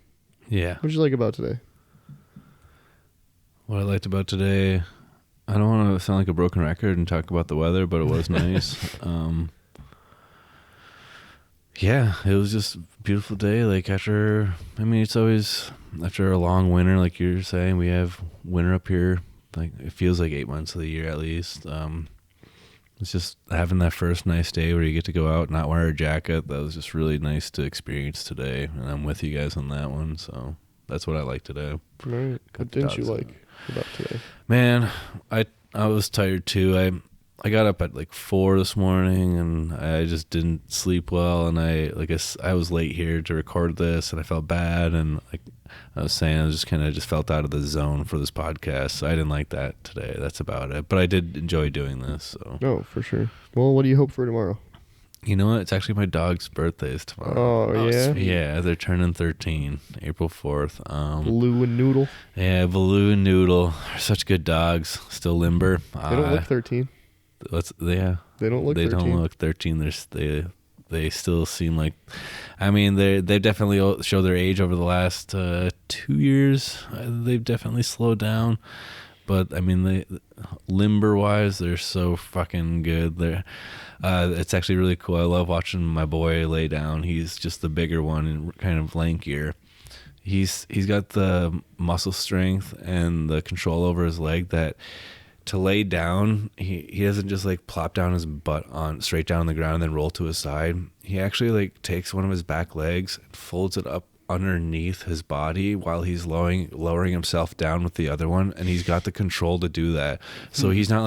Yeah. what'd you like about today? What I liked about today, I don't want to sound like a broken record and talk about the weather, but it was nice. Yeah, it was just a beautiful day. Like it's always after a long winter, like you're saying, we have winter up here. Like it feels like 8 months of the year at least. It's just having that first nice day where you get to go out and not wear a jacket. That was just really nice to experience today, and I'm with you guys on that one. So that's what I like today. All right. What didn't you like about today? Man, I was tired too. I got up at like 4 this morning, and I just didn't sleep well, and I was late here to record this, and I felt bad, and like I was saying, I just felt out of the zone for this podcast, so I didn't like that today. That's about it. But I did enjoy doing this. So No, for sure. Well, what do you hope for tomorrow? you know what? It's actually my dog's birthday is tomorrow. Oh, yeah? sweet. Yeah, they're turning 13, April 4th. Blue and Noodle. Yeah, Baloo and Noodle are such good dogs. Still limber. They don't look 13. They don't look 13. don't look 13. They still seem like, I mean, they definitely show their age over the last 2 years. They've definitely slowed down, but I mean, limber wise, they're so fucking good. It's actually really cool. I love watching my boy lay down. He's just the bigger one and kind of lankier. He's got the muscle strength and the control over his leg that to lay down, he doesn't just like plop down his butt on straight down on the ground and then roll to his side. He actually like takes one of his back legs and folds it up underneath his body while he's lowering himself down with the other one, and he's got the control to do that. So he's not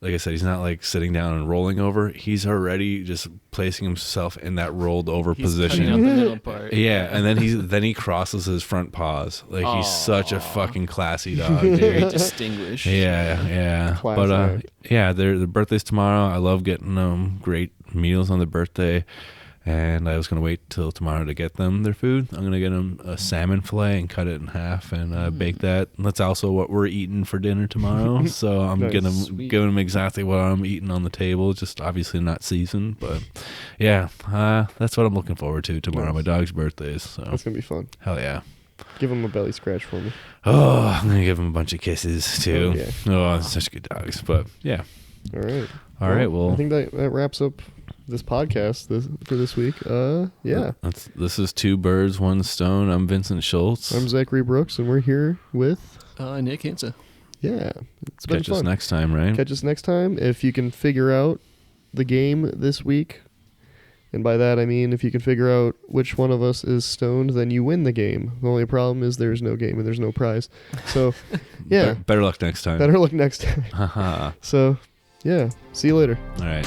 like I said, he's not like sitting down and rolling over. He's already just placing himself in that rolled over position. Cutting out the middle part. Yeah, and then he crosses his front paws. Like he's such a fucking classy dog, Very dude. distinguished. Yeah. Class But act. yeah, the birthday's tomorrow. I love getting them great meals on their birthday. And I was going to wait till tomorrow to get them their food. I'm going to get them a salmon fillet and cut it in half and bake that. And that's also what we're eating for dinner tomorrow. So I'm Nice. going to Sweet. give them exactly what I'm eating on the table. Just obviously not seasoned. But yeah, that's what I'm looking forward to tomorrow. Nice. My dog's birthdays. So That's going to be fun. hell yeah. Give him a belly scratch for me. Oh, I'm going to give them a bunch of kisses too. Oh, yeah. Oh, such good dogs. But yeah. All right. All right. Well, I think that wraps up this podcast for this week. Yeah. This is Two Birds, One Stone. I'm Vincent Schultz. I'm Zachary Brooks, and we're here with, Nic Hinsa. yeah, it's been Catch fun. us next time, right? Catch us next time. If you can figure out the game this week, and by that I mean if you can figure out which one of us is stoned, then you win the game. The only problem is there's no game and there's no prize. So, yeah, Better luck next time. better luck next time. Haha. So, yeah, see you later. All right.